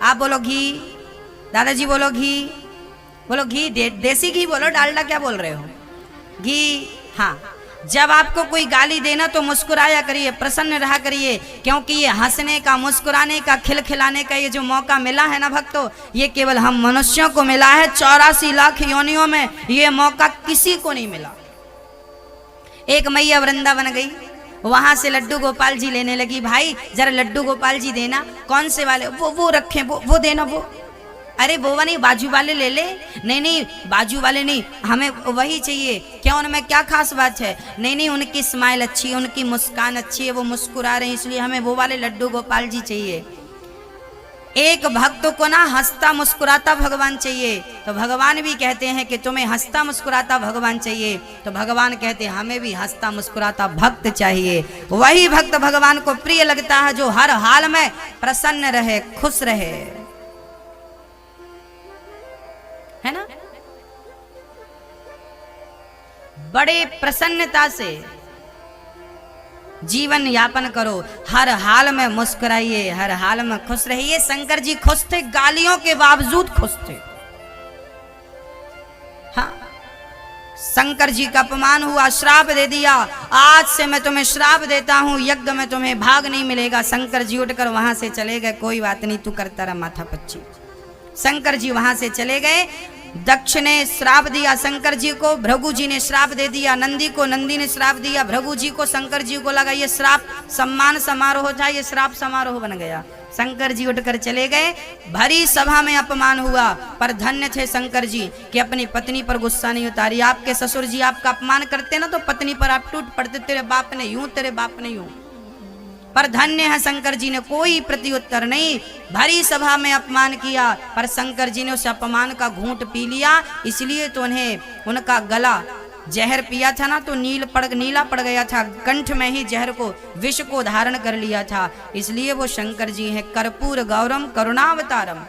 आप बोलो घी, दादाजी बोलो घी, बोलो घी। देसी घी बोलो, डालडा क्या बोल रहे हो? घी। हाँ, जब आपको कोई गाली देना तो मुस्कुराया करिए, प्रसन्न रहा करिए, क्योंकि ये हंसने का, मुस्कुराने का, खिलखिलाने का ये जो मौका मिला है ना भक्तों, ये केवल हम मनुष्यों को मिला है। 84 लाख योनियों में ये मौका किसी को नहीं मिला। एक मैया वृंदावन गई, वहां से लड्डू गोपाल जी लेने लगी। भाई जरा लड्डू गोपाल जी देना। कौन से वाले? वो रखे, वो देना। वो अरे वो नहीं, बाजू वाले ले ले। नहीं नहीं, बाजू वाले नहीं, हमें वही चाहिए। क्या उनमें क्या खास बात है? नहीं नहीं, उनकी स्माइल अच्छी है, उनकी मुस्कान अच्छी है, वो मुस्कुरा रहे हैं, इसलिए हमें वो वाले लड्डू गोपाल जी चाहिए। एक भक्त को ना हंसता मुस्कुराता भगवान चाहिए, तो भगवान भी कहते हैं कि तुम्हें हंसता मुस्कुराता भगवान चाहिए, तो भगवान कहते हैं हमें भी हंसता मुस्कुराता भक्त चाहिए। वही भक्त भगवान को प्रिय लगता है जो हर हाल में प्रसन्न रहे, खुश रहे, है ना? बड़े प्रसन्नता से जीवन यापन करो, हर हाल में मुस्कुराइए, हर हाल में खुश रहिए। शंकर जी खुश थे, गालियों के बावजूद खुश थे। हाँ, शंकर जी का अपमान हुआ, श्राप दे दिया, आज से मैं तुम्हें श्राप देता हूं, यज्ञ में तुम्हें भाग नहीं मिलेगा। शंकर जी उठकर वहां से चले गए। कोई बात नहीं, तू करता रहा माथा पच्ची। शंकर जी वहां से चले गए। दक्ष ने श्राप दिया शंकर जी को, भृगु जी ने श्राप दे दिया नंदी को, नंदी ने श्राप दिया भृगु जी को। शंकर जी को लगा ये श्राप सम्मान समारोह था, ये श्राप समारोह बन गया। शंकर जी उठकर चले गए। भरी सभा में अपमान हुआ, पर धन्य थे शंकर जी कि अपनी पत्नी पर गुस्सा नहीं उतारी। आपके ससुर जी आपका अपमान करते ना तो पत्नी पर आप टूट पड़ते, तेरे बाप ने यूं, तेरे बाप ने यूं। पर धन्य है शंकर जी ने कोई प्रत्युत्तर नहीं, भरी सभा में अपमान किया, पर शंकर जी ने उस अपमान का घूंट पी लिया। इसलिए तो उन्हें उनका गला, जहर पिया था ना तो नीला पड़ गया था, कंठ में ही जहर को, विष को धारण कर लिया था। इसलिए वो शंकर जी हैं कर्पूर गौरम करुणावतारम,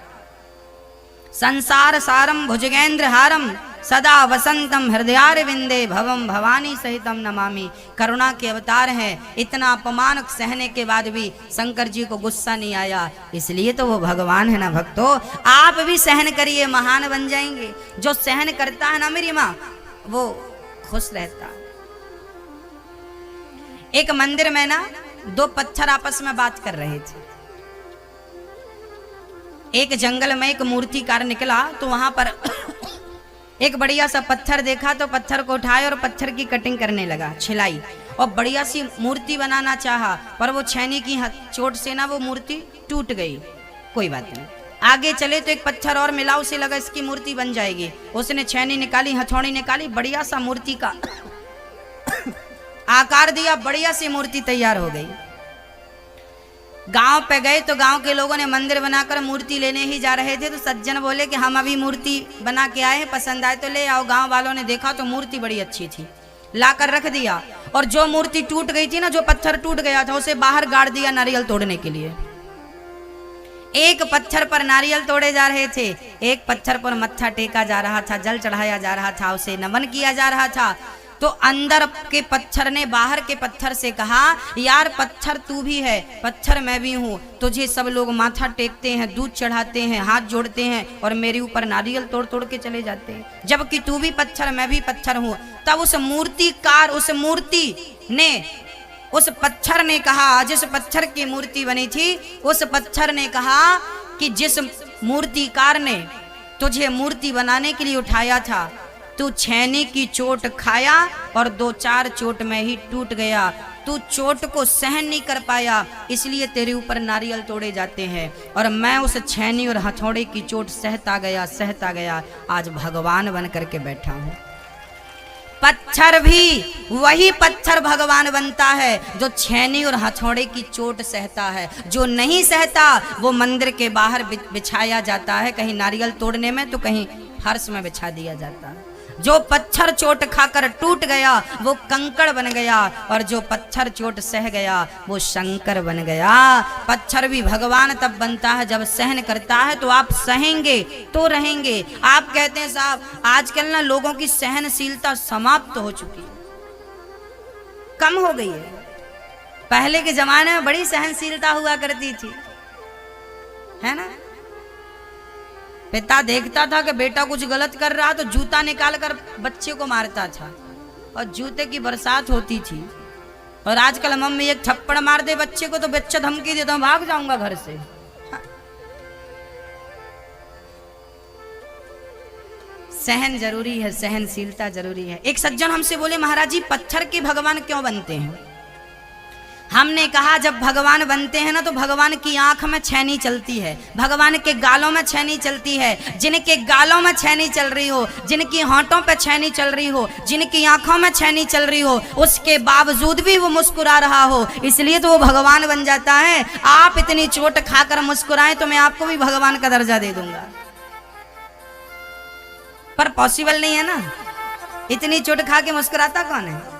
संसार सारम भुजगेंद्र हारम, सदा वसंतम हृदयारविंदे भवम भवानी सहितम नमामि। करुणा के अवतार हैं। इतना अपमान सहने के बाद भी शंकर जी को गुस्सा नहीं आया, इसलिए तो वो भगवान है ना भक्तों। आप भी सहन करिए, महान बन जाएंगे। जो सहन करता है ना मेरी माँ, वो खुश रहता। एक मंदिर में ना 2 पत्थर आपस में बात कर रहे थे। एक जंगल में एक मूर्तिकार निकला तो वहां पर एक बढ़िया सा पत्थर देखा तो पत्थर को उठाया और पत्थर की कटिंग करने लगा, छिलाई, और बढ़िया सी मूर्ति बनाना चाहा, पर वो छैनी की चोट से ना वो मूर्ति टूट गई। कोई बात नहीं, आगे चले तो एक पत्थर और मिला, उसे लगा इसकी मूर्ति बन जाएगी। उसने छैनी निकाली, हथौड़ी निकाली, बढ़िया सा मूर्ति का आकार दिया, बढ़िया सी मूर्ति तैयार हो गई। गांव पे गए तो गांव के लोगों ने मंदिर बनाकर मूर्ति लेने ही जा रहे थे, तो सज्जन बोले कि हम अभी मूर्ति बना के आए हैं, पसंद आए तो ले आओ। गांव वालों ने देखा तो मूर्ति बड़ी अच्छी थी, लाकर रख दिया। और जो मूर्ति टूट गई थी ना, जो पत्थर टूट गया था, उसे बाहर गाड़ दिया नारियल तोड़ने के लिए। एक पत्थर पर नारियल तोड़े जा रहे थे, एक पत्थर पर मत्था टेका जा रहा था, जल चढ़ाया जा रहा था, उसे नमन किया जा रहा था। तो अंदर के पत्थर ने बाहर के पत्थर से कहा, यार पत्थर तू भी है, पत्थर मैं भी हूँ, तुझे सब लोग माथा टेकते हैं, दूध चढ़ाते हैं, हाथ जोड़ते हैं और मेरे ऊपर नारियल तोड़ तोड़ के चले जाते हैं, जबकि तू भी पत्थर मैं भी पत्थर हूँ। तब उस मूर्तिकार, उस मूर्ति ने, उस पत्थर ने कहा, जिस पत्थर की मूर्ति बनी थी उस पत्थर ने कहा कि जिस मूर्तिकार ने तुझे मूर्ति बनाने के लिए उठाया था, तू छेनी की चोट खाया और 2-4 चोट में ही टूट गया, तू चोट को सहन नहीं कर पाया, इसलिए तेरे ऊपर नारियल तोड़े जाते हैं। और मैं उस छेनी और हथौड़े की चोट सहता गया, आज भगवान बन करके बैठा हूँ। पत्थर भी वही पत्थर भगवान बनता है जो छेनी और हथौड़े की चोट सहता है। जो नहीं सहता वो मंदिर के बाहर बिछाया जाता है, कहीं नारियल तोड़ने में तो कहीं फर्श में बिछा दिया जाता है। जो पत्थर चोट खाकर टूट गया वो कंकड़ बन गया, और जो पत्थर चोट सह गया वो शंकर बन गया। पत्थर भी भगवान तब बनता है जब सहन करता है, तो आप सहेंगे तो रहेंगे। आप कहते हैं साहब आजकल ना लोगों की सहनशीलता समाप्त हो चुकी है, कम हो गई है। पहले के जमाने में बड़ी सहनशीलता हुआ करती थी, है ना। पिता देखता था कि बेटा कुछ गलत कर रहा तो जूता निकाल कर बच्चे को मारता था और जूते की बरसात होती थी। और आजकल मम्मी एक थप्पड़ मार दे बच्चे को तो बच्चा धमकी देता हूं भाग जाऊंगा घर से। सहन जरूरी है, सहनशीलता जरूरी है। एक सज्जन हमसे बोले महाराज जी पत्थर के भगवान क्यों बनते हैं? हमने कहा जब भगवान बनते हैं ना तो भगवान की आंख में छेनी चलती है, भगवान के गालों में छेनी चलती है। जिनके गालों में छेनी चल रही हो, जिनकी होंठों पे छेनी चल रही हो, जिनकी आंखों में छेनी चल रही हो, उसके बावजूद भी वो मुस्कुरा रहा हो, इसलिए तो वो भगवान बन जाता है। आप इतनी चोट खाकर मुस्कुराएं तो मैं आपको भी भगवान का दर्जा दे दूंगा, पर पॉसिबल नहीं है ना। इतनी चोट खा के मुस्कुराता कौन है?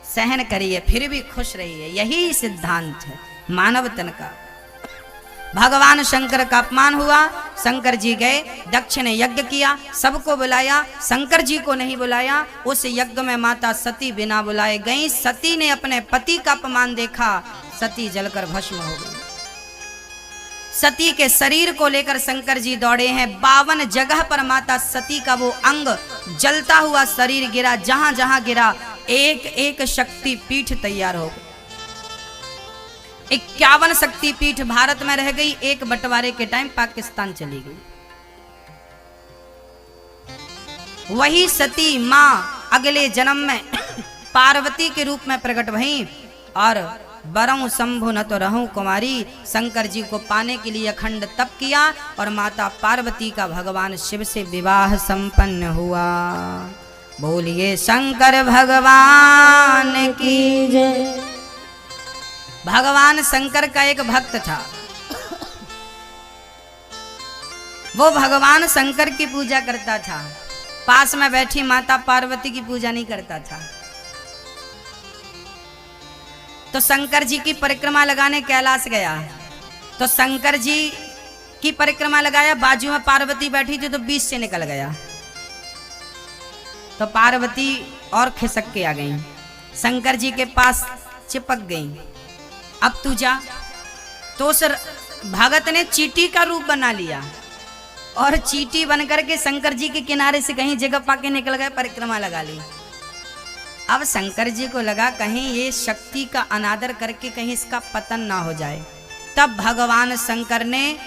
सहन करिए फिर भी खुश रहिए, यही सिद्धांत है मानव तन का। भगवान शंकर का अपमान हुआ, शंकर जी गए, दक्ष ने यज्ञ किया, सबको बुलाया, शंकर जी को नहीं बुलाया। उस यज्ञ में माता सती बिना बुलाए गई। सती ने अपने पति का अपमान देखा, सती जलकर भस्म हो गई। सती के शरीर को लेकर शंकर जी दौड़े हैं। 52 जगह पर माता सती का वो अंग जलता हुआ शरीर गिरा, जहां जहां गिरा एक एक शक्ति पीठ तैयार हो गई। 51 शक्ति पीठ भारत में रह गई, एक बंटवारे के टाइम पाकिस्तान चली गई। वही सती मां अगले जन्म में पार्वती के रूप में प्रकट भई और बरऊं शंभु न तो रहूं कुमारी, शंकर जी को पाने के लिए अखंड तप किया और माता पार्वती का भगवान शिव से विवाह संपन्न हुआ। बोलिए शंकर भगवान की जय। भगवान शंकर का एक भक्त था, वो भगवान शंकर की पूजा करता था, पास में बैठी माता पार्वती की पूजा नहीं करता था। तो शंकर जी की परिक्रमा लगाने कैलाश गया, तो शंकर जी की परिक्रमा लगाया, बाजू में पार्वती बैठी थी तो बीच से निकल गया। तो पार्वती और खिसक के आ गई, शंकर जी के पास चिपक गई। अब तू जा। तो उस भगत ने चींटी का रूप बना लिया और चींटी बनकर के शंकर जी के किनारे से कहीं जगह पाके निकल गए, परिक्रमा लगा ली। अब शंकर जी को लगा कहीं ये शक्ति का अनादर करके कहीं इसका पतन ना हो जाए। तब भगवान शंकर ने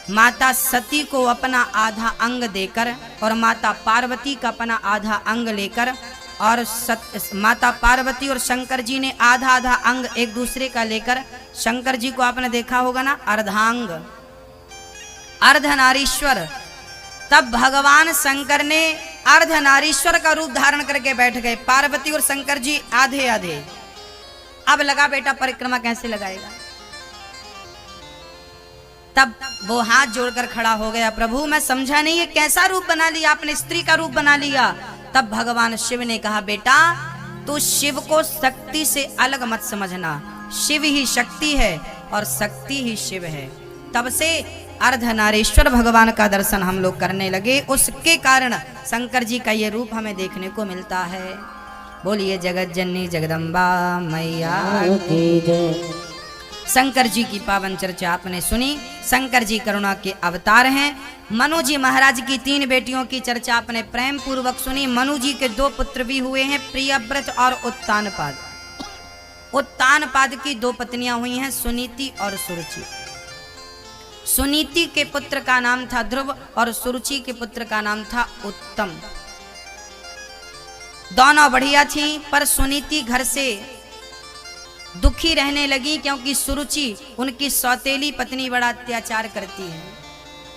माता सती को अपना आधा अंग देकर और माता पार्वती का अपना आधा अंग लेकर, और माता पार्वती और शंकर जी ने आधा आधा अंग एक दूसरे का लेकर, शंकर जी को आपने देखा होगा ना अर्धांग, अर्धनारीश्वर। तब भगवान शंकर ने अर्धनारीश्वर का रूप धारण करके बैठ गए, पार्वती और शंकर जी आधे आधे। अब लगा बेटा परिक्रमा कैसे लगाएगा। तब वो हाथ जोड़कर खड़ा हो गया, प्रभु मैं समझा नहीं ये कैसा रूप बना लिया आपने, स्त्री का रूप बना लिया। तब भगवान शिव ने कहा बेटा तू शिव को शक्ति से अलग मत समझना, शिव ही शक्ति है और शक्ति ही शिव है। तब से अर्धनारीश्वर भगवान का दर्शन हम लोग करने लगे, उसके कारण शंकर जी का ये रूप हमें देखने को मिलता है। बोलिए जगत जननी जगदम्बा मैया की जय। शंकर जी की पावन चर्चा आपने सुनी। शंकर जी करुणा के अवतार हैं। मनु जी महाराज की 3 बेटियों की चर्चा आपने प्रेम पूर्वक सुनी। मनु जी के 2 पुत्र भी हुए हैं, प्रियव्रत और उत्तानपाद। उत्तानपाद की 2 पत्नियां हुई हैं, सुनीति और सुरुचि। सुनीति के पुत्र का नाम था ध्रुव और सुरुचि के पुत्र का नाम था उत्तम। दोनों बढ़िया थी, पर सुनीति घर से दुखी रहने लगी क्योंकि सुरुचि उनकी सौतेली पत्नी बड़ा अत्याचार करती है।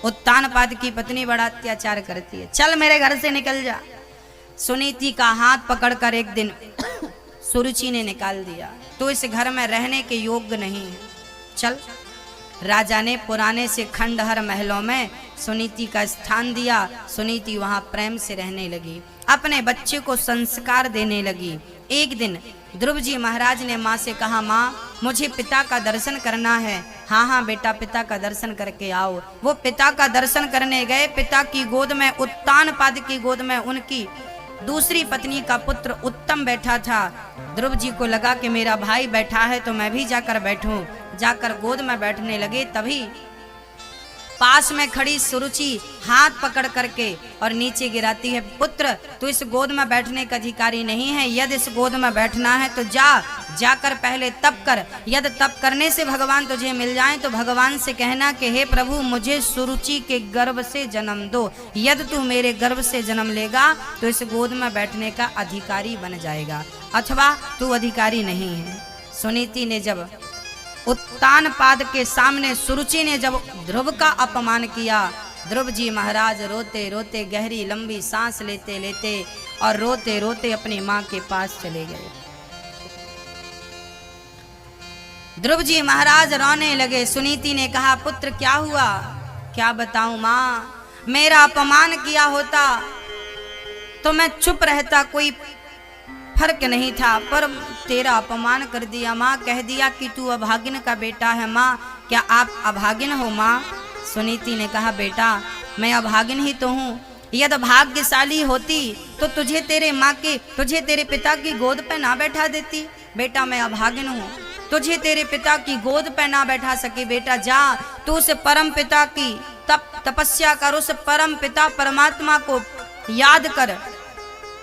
उत्तानपाद की पत्नी बड़ा अत्याचार करती है। चल मेरे घर से निकल जा। सुनीति का हाथ पकड़कर एक दिन सुरुचि ने निकाल दिया, तो इस घर में रहने के योग्य नहीं है, चल। राजा ने पुराने से खंडहर महलों में सुनीति का स्थान दिया। सुनीति वहां प्रेम से रहने लगी, अपने बच्चे को संस्कार देने लगी। एक दिन ध्रुव जी महाराज ने माँ से कहा, माँ मुझे पिता का दर्शन करना है। हाँ हाँ बेटा, पिता का दर्शन करके आओ। वो पिता का दर्शन करने गए। पिता की गोद में, उत्तानपाद की गोद में उनकी दूसरी पत्नी का पुत्र उत्तम बैठा था। ध्रुव जी को लगा कि मेरा भाई बैठा है तो मैं भी जाकर बैठूं। जाकर गोद में बैठने लगे, तभी पास में खड़ी सुरुचि हाथ पकड़ करके और नीचे गिराती है, पुत्र तू इस गोद में बैठने का अधिकारी नहीं है। यदि इस गोद में बैठना है तो जाकर पहले तप कर। यदि तप करने से भगवान तुझे मिल जाए तो भगवान से कहना कि हे प्रभु मुझे सुरुचि के गर्भ से जन्म दो। यदि तू मेरे गर्भ से जन्म लेगा तो इस गोद में बैठने का अधिकारी बन जाएगा, अथवा तू अधिकारी नहीं है। सुनीति ने जब उत्तानपाद के सामने सुरुचि ने जब ध्रुव का अपमान किया, ध्रुव जी महाराज रोते रोते गहरी लंबी सांस लेते लेते और रोते रोते अपनी मां के पास चले गए। ध्रुव जी महाराज रोने लगे। सुनीति ने कहा, पुत्र क्या हुआ? क्या बताऊं मां, मेरा अपमान किया होता तो मैं चुप रहता, कोई फर्क नहीं था, पर तेरा अपमान कर दिया माँ। कह दिया कि तू अभागिन का बेटा है। माँ क्या आप अभागिन हो माँ? सुनीति ने कहा, बेटा मैं अभागिन ही तो हूँ। यदि भाग्यशाली होती तो तुझे तेरे पिता की गोद पे ना बैठा देती। बेटा मैं अभागिन हूँ, तुझे तेरे पिता की गोद पे ना बैठा सके। बेटा जा, तू उस परम पिता की तपस्या कर, उस परम पिता परमात्मा को याद कर।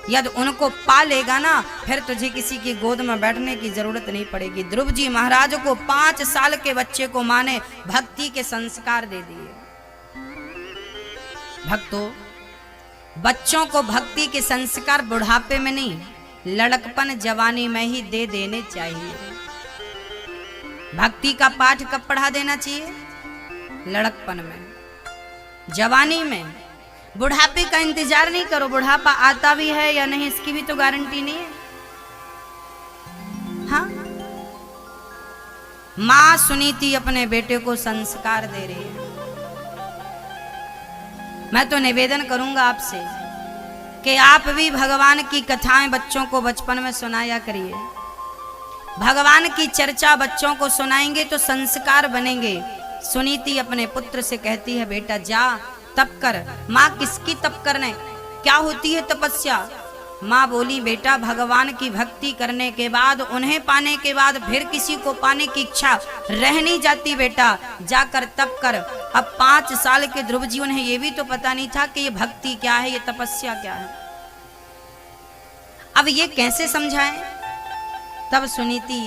यदि उनको पा लेगा ना, फिर तुझे किसी की गोद में बैठने की जरूरत नहीं पड़ेगी। ध्रुव जी महाराज को 5 साल के बच्चे को मां ने भक्ति के संस्कार दे दिए। भक्तों, बच्चों को भक्ति के संस्कार बुढ़ापे में नहीं, लड़कपन जवानी में ही दे देने चाहिए। भक्ति का पाठ कब पढ़ा देना चाहिए? लड़कपन में, जवानी में। बुढ़ापे का इंतजार नहीं करो। बुढ़ापा आता भी है या नहीं इसकी भी तो गारंटी नहीं है। हाँ, मां सुनीति अपने बेटे को संस्कार दे रही है। मैं तो निवेदन करूंगा आपसे कि आप भी भगवान की कथाएं बच्चों को बचपन में सुनाया करिए। भगवान की चर्चा बच्चों को सुनाएंगे तो संस्कार बनेंगे। सुनीति अपने पुत्र से कहती है, बेटा जा तप कर। माँ किसकी तप करने? क्या होती है तपस्या? माँ बोली, बेटा भगवान की भक्ति करने के बाद, उन्हें पाने के बाद फिर किसी को पाने की इच्छा रह नहीं जाती। बेटा जाकर तप कर। अब 5 साल के ध्रुव जी, उन्हें ये भी तो पता नहीं था कि ये भक्ति क्या है, ये तपस्या क्या है। अब ये कैसे समझाएं? तब सुनीति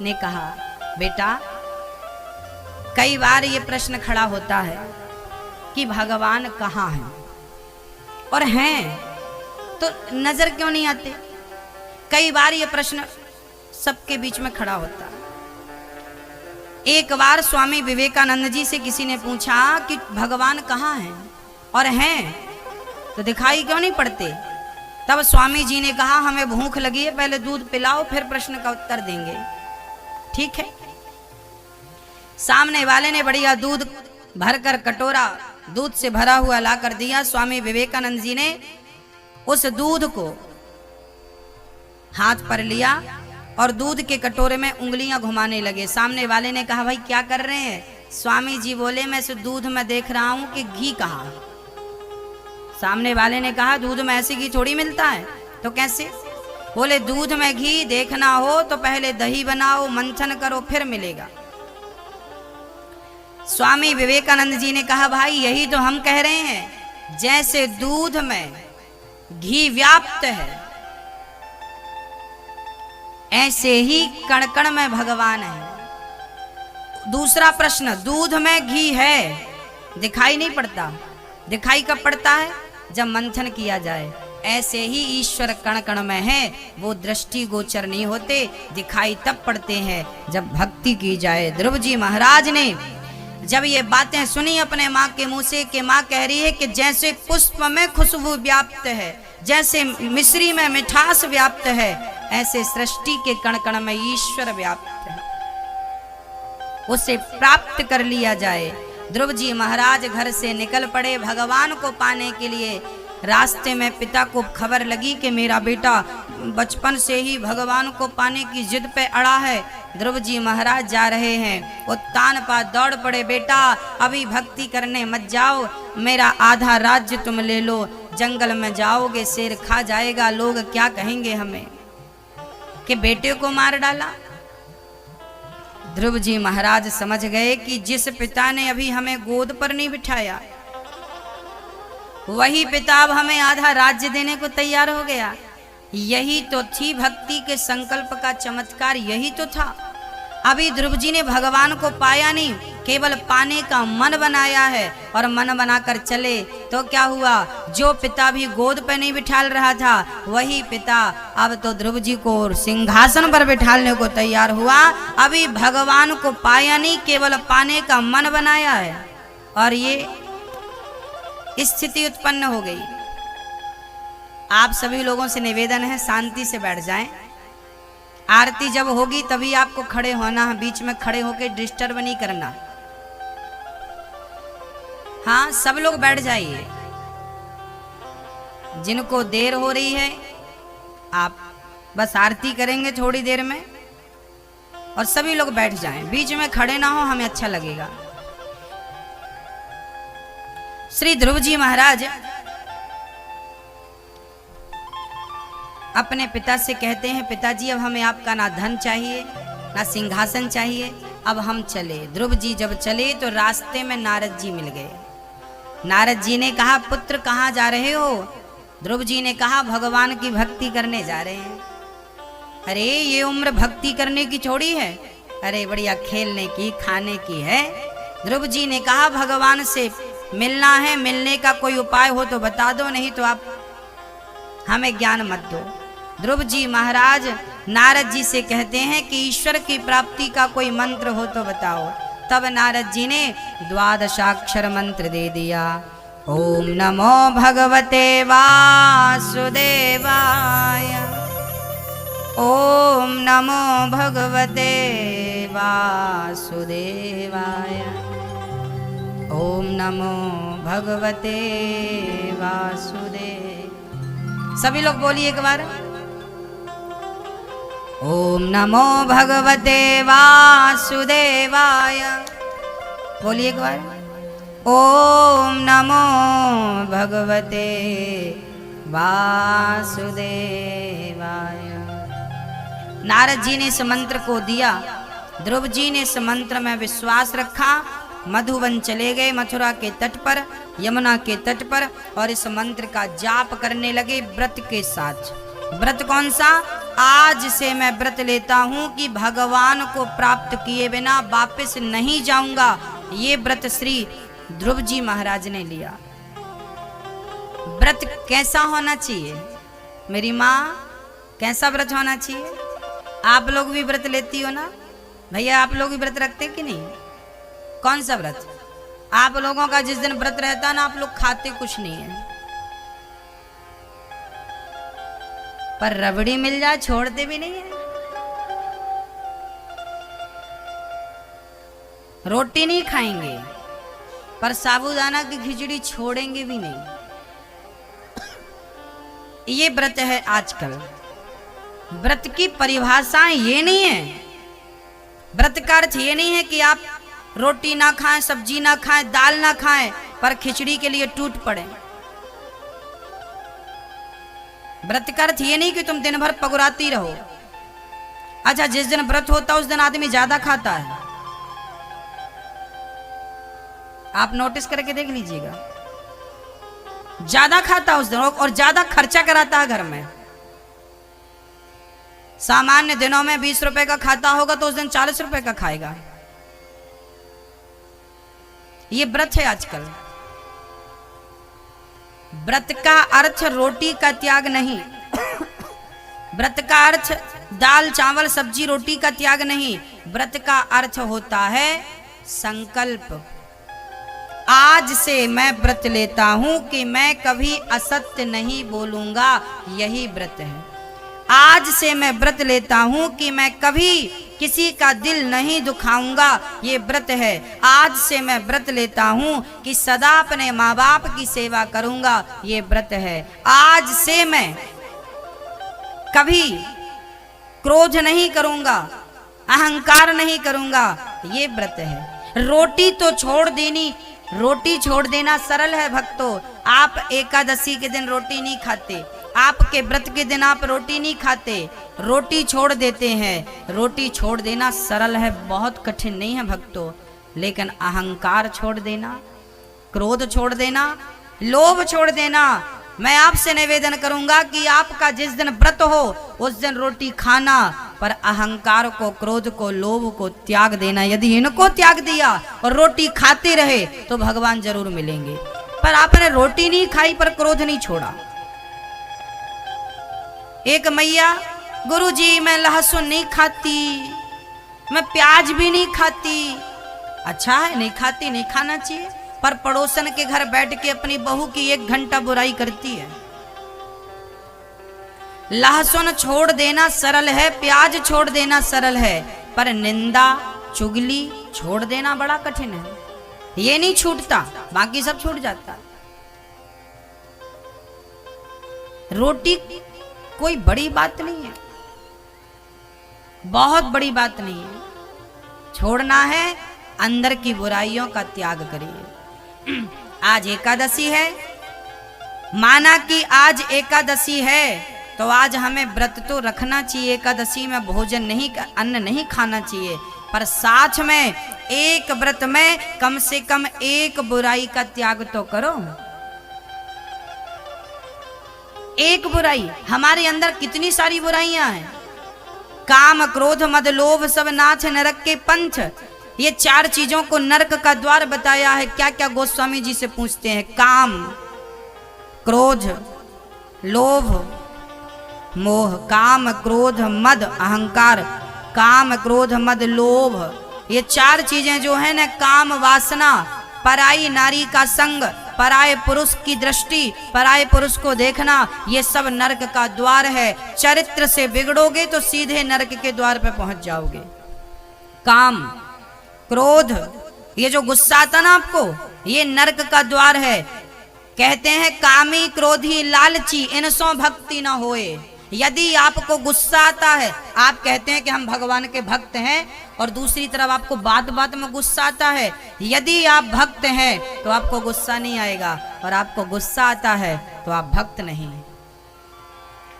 ने कहा, बेटा कई बार ये प्रश्न खड़ा होता है कि भगवान कहाँ हैं, और हैं तो नजर क्यों नहीं आते। कई बार ये प्रश्न सबके बीच में खड़ा होता है। एक बार स्वामी विवेकानंद जी से किसी ने पूछा कि भगवान कहाँ हैं, और हैं तो दिखाई क्यों नहीं पड़ते। तब स्वामी जी ने कहा, हमें भूख लगी है, पहले दूध पिलाओ फिर प्रश्न का उत्तर देंगे। ठीक है। सामने वाले ने बढ़िया दूध भरकर कटोरा दूध से भरा हुआ ला कर दिया। स्वामी विवेकानंद जी ने उस दूध को हाथ पर लिया और दूध के कटोरे में उंगलियां घुमाने लगे। सामने वाले ने कहा, भाई क्या कर रहे हैं? स्वामी जी बोले, मैं इस दूध में देख रहा हूं कि घी कहाँ है। सामने वाले ने कहा, दूध में ऐसे घी थोड़ी मिलता है। तो कैसे? बोले दूध में घी देखना हो तो पहले दही बनाओ, मंथन करो, फिर मिलेगा। स्वामी विवेकानंद जी ने कहा भाई यही तो हम कह रहे हैं, जैसे दूध में घी व्याप्त है ऐसे ही कण कण में भगवान है। दूसरा प्रश्न, दूध में घी है दिखाई नहीं पड़ता, दिखाई कब पड़ता है? जब मंथन किया जाए। ऐसे ही ईश्वर कण कण में है, वो दृष्टि गोचर नहीं होते, दिखाई तब पड़ते हैं जब भक्ति की जाए। ध्रुव जी महाराज ने जब ये बातें सुनी अपने माँ के मुंह से कि माँ कह रही है कि जैसे पुष्प में खुशबू व्याप्त है, जैसे मिश्री में मिठास व्याप्त है, ऐसे सृष्टि के कण कण में ईश्वर व्याप्त है, उसे प्राप्त कर लिया जाए। ध्रुव जी महाराज घर से निकल पड़े भगवान को पाने के लिए। रास्ते में पिता को खबर लगी कि मेरा बेटा बचपन से ही भगवान को पाने की जिद पे अड़ा है। ध्रुव जी महाराज जा रहे हैं, उत्तान पा दौड़ पड़े, बेटा अभी भक्ति करने मत जाओ, मेरा आधा राज्य तुम ले लो, जंगल में जाओगे शेर खा जाएगा, लोग क्या कहेंगे हमें कि बेटे को मार डाला। ध्रुव जी महाराज समझ गए कि जिस पिता ने अभी हमें गोद पर नहीं बिठाया, वही पिता अब हमें आधा राज्य देने को तैयार हो गया। यही तो थी भक्ति के संकल्प का चमत्कार, यही तो था। अभी ध्रुव जी ने भगवान को पाया नहीं, केवल पाने का मन बनाया है और मन बनाकर चले तो क्या हुआ? जो पिता भी गोद पर नहीं बिठाल रहा था, वही पिता अब तो ध्रुव जी को सिंहासन पर बिठालने को तैयार हुआ। अभी भगवान को पाया नहीं, केवल पाने का मन बनाया है, और ये स्थिति उत्पन्न हो गई। आप सभी लोगों से निवेदन है शांति से बैठ जाएं। आरती जब होगी तभी आपको खड़े होना है, बीच में खड़े होकर डिस्टर्ब नहीं करना। हाँ, सब लोग बैठ जाइए। जिनको देर हो रही है आप बस आरती करेंगे थोड़ी देर में, और सभी लोग बैठ जाएं, बीच में खड़े ना हो, हमें अच्छा लगेगा। श्री ध्रुव जी महाराज अपने पिता से कहते हैं, पिताजी अब हमें आपका ना धन चाहिए ना सिंहासन चाहिए, अब हम चले। ध्रुव जी जब चले तो रास्ते में नारद जी मिल गए। नारद जी ने कहा, पुत्र कहाँ जा रहे हो? ध्रुव जी ने कहा, भगवान की भक्ति करने जा रहे हैं। अरे ये उम्र भक्ति करने की छोड़ी है, अरे बढ़िया खेलने की खाने की है। ध्रुव जी ने कहा, भगवान से मिलना है, मिलने का कोई उपाय हो तो बता दो, नहीं तो आप हमें ज्ञान मत दो। ध्रुव जी महाराज नारद जी से कहते हैं कि ईश्वर की प्राप्ति का कोई मंत्र हो तो बताओ। तब नारद जी ने 12 मंत्र दे दिया। ओम नमो भगवते वासुदेवाय, ओम नमो भगवते वासुदेवाय, ओम नमो भगवते वासुदेव। सभी लोग बोलिए एक बार, ओम नमो भगवते वासुदेवाय। बोलिए एक बार, ओम नमो भगवते वासुदेवाय। नारद जी ने इस मंत्र को दिया, ध्रुव जी ने इस मंत्र में विश्वास रखा, मधुवन चले गए, मथुरा के तट पर, यमुना के तट पर, और इस मंत्र का जाप करने लगे व्रत के साथ। व्रत कौन सा? आज से मैं व्रत लेता हूं कि भगवान को प्राप्त किए बिना वापस नहीं जाऊंगा। ये व्रत श्री ध्रुव जी महाराज ने लिया। व्रत कैसा होना चाहिए मेरी माँ? कैसा व्रत होना चाहिए? आप लोग भी व्रत लेती हो ना भैया? आप लोग भी व्रत रखते कि नहीं? कौन सा व्रत? आप लोगों का जिस दिन व्रत रहता ना, आप लोग खाते कुछ नहीं है, पर रबड़ी मिल जाए छोड़ते भी नहीं है। रोटी नहीं खाएंगे पर साबूदाना की खिचड़ी छोड़ेंगे भी नहीं। ये व्रत है आजकल। व्रत की परिभाषाएं ये नहीं है। व्रत का अर्थ ये नहीं है कि आप रोटी ना खाएं, सब्जी ना खाएं, दाल ना खाएं, पर खिचड़ी के लिए टूट पड़े। व्रत का अर्थ ये नहीं कि तुम दिन भर पगुराती रहो। अच्छा, जिस दिन व्रत होता है उस दिन आदमी ज्यादा खाता है, आप नोटिस करके देख लीजिएगा, ज्यादा खाता है उस दिन और ज्यादा खर्चा कराता है घर में। सामान्य दिनों में 20 रुपए का खाता होगा तो उस दिन 40 रुपए का खाएगा। ये व्रत है आजकल। व्रत का अर्थ रोटी का त्याग नहीं, व्रत का अर्थ दाल चावल सब्जी रोटी का त्याग नहीं, व्रत का अर्थ होता है संकल्प। आज से मैं व्रत लेता हूं कि मैं कभी असत्य नहीं बोलूंगा, यही व्रत है। आज से मैं व्रत लेता हूं कि मैं कभी किसी का दिल नहीं दुखाऊंगा, ये व्रत है। आज से मैं व्रत लेता हूं कि सदा अपने माँ बाप की सेवा करूंगा, ये व्रत है। आज से मैं कभी क्रोध नहीं करूंगा, अहंकार नहीं करूंगा, ये व्रत है। रोटी तो छोड़ देनी, रोटी छोड़ देना सरल है भक्तों। आप एकादशी के दिन रोटी नहीं खाते, आपके व्रत के दिन आप रोटी नहीं खाते, रोटी छोड़ देते हैं। रोटी छोड़ देना सरल है, बहुत कठिन नहीं है भक्तों। लेकिन अहंकार छोड़ देना, क्रोध छोड़ देना, लोभ छोड़ देना, मैं आपसे निवेदन करूंगा कि आपका जिस दिन व्रत हो उस दिन रोटी खाना, पर अहंकार को, क्रोध को, लोभ को त्याग देना। यदि इनको त्याग दिया और रोटी खाते रहे तो भगवान जरूर मिलेंगे। पर आपने रोटी नहीं खाई पर क्रोध नहीं छोड़ा। एक मैया, गुरुजी मैं लहसुन नहीं खाती, मैं प्याज भी नहीं खाती। अच्छा है, नहीं खाती, नहीं खाना चाहिए, पर पड़ोसन के घर बैठ के अपनी बहू की 1 घंटा बुराई करती है। लहसुन छोड़ देना सरल है, प्याज छोड़ देना सरल है, पर निंदा चुगली छोड़ देना बड़ा कठिन है। ये नहीं छूटता, बाकी सब छूट जाता। रोटी कोई बड़ी बात नहीं है, बहुत बड़ी बात नहीं है। छोड़ना है, अंदर की बुराइयों का त्याग करिए। आज एकादशी है, माना कि आज एकादशी है तो आज हमें व्रत तो रखना चाहिए। एकादशी में भोजन नहीं, अन्न नहीं खाना चाहिए, पर साथ में एक व्रत में कम से कम एक बुराई का त्याग तो करो। एक बुराई, हमारे अंदर कितनी सारी बुराइयां हैं। काम क्रोध मद लोभ सब नाथ नरक के पंथ, ये 4 चीजों को नरक का द्वार बताया है। क्या क्या गोस्वामी जी से पूछते हैं। काम, क्रोध, लोभ, मोह। काम क्रोध मद अहंकार, काम क्रोध मद लोभ, ये 4 चीजें जो है ना, काम वासना, पराई नारी का संग, पराये पुरुष की दृष्टि, पराये पुरुष को देखना, ये सब नरक का द्वार है। चरित्र से बिगड़ोगे तो सीधे नरक के द्वार पे पहुंच जाओगे। काम क्रोध, ये जो गुस्सा आता ना आपको, ये नरक का द्वार है। कहते हैं कामी क्रोधी लालची इनसों भक्ति न होए। यदि आपको गुस्सा आता है, आप कहते हैं कि हम भगवान के भक्त हैं, और दूसरी तरफ आपको बात बात में गुस्सा आता है, यदि आप भक्त हैं तो आपको गुस्सा नहीं आएगा, और आपको गुस्सा आता है तो आप भक्त नहीं।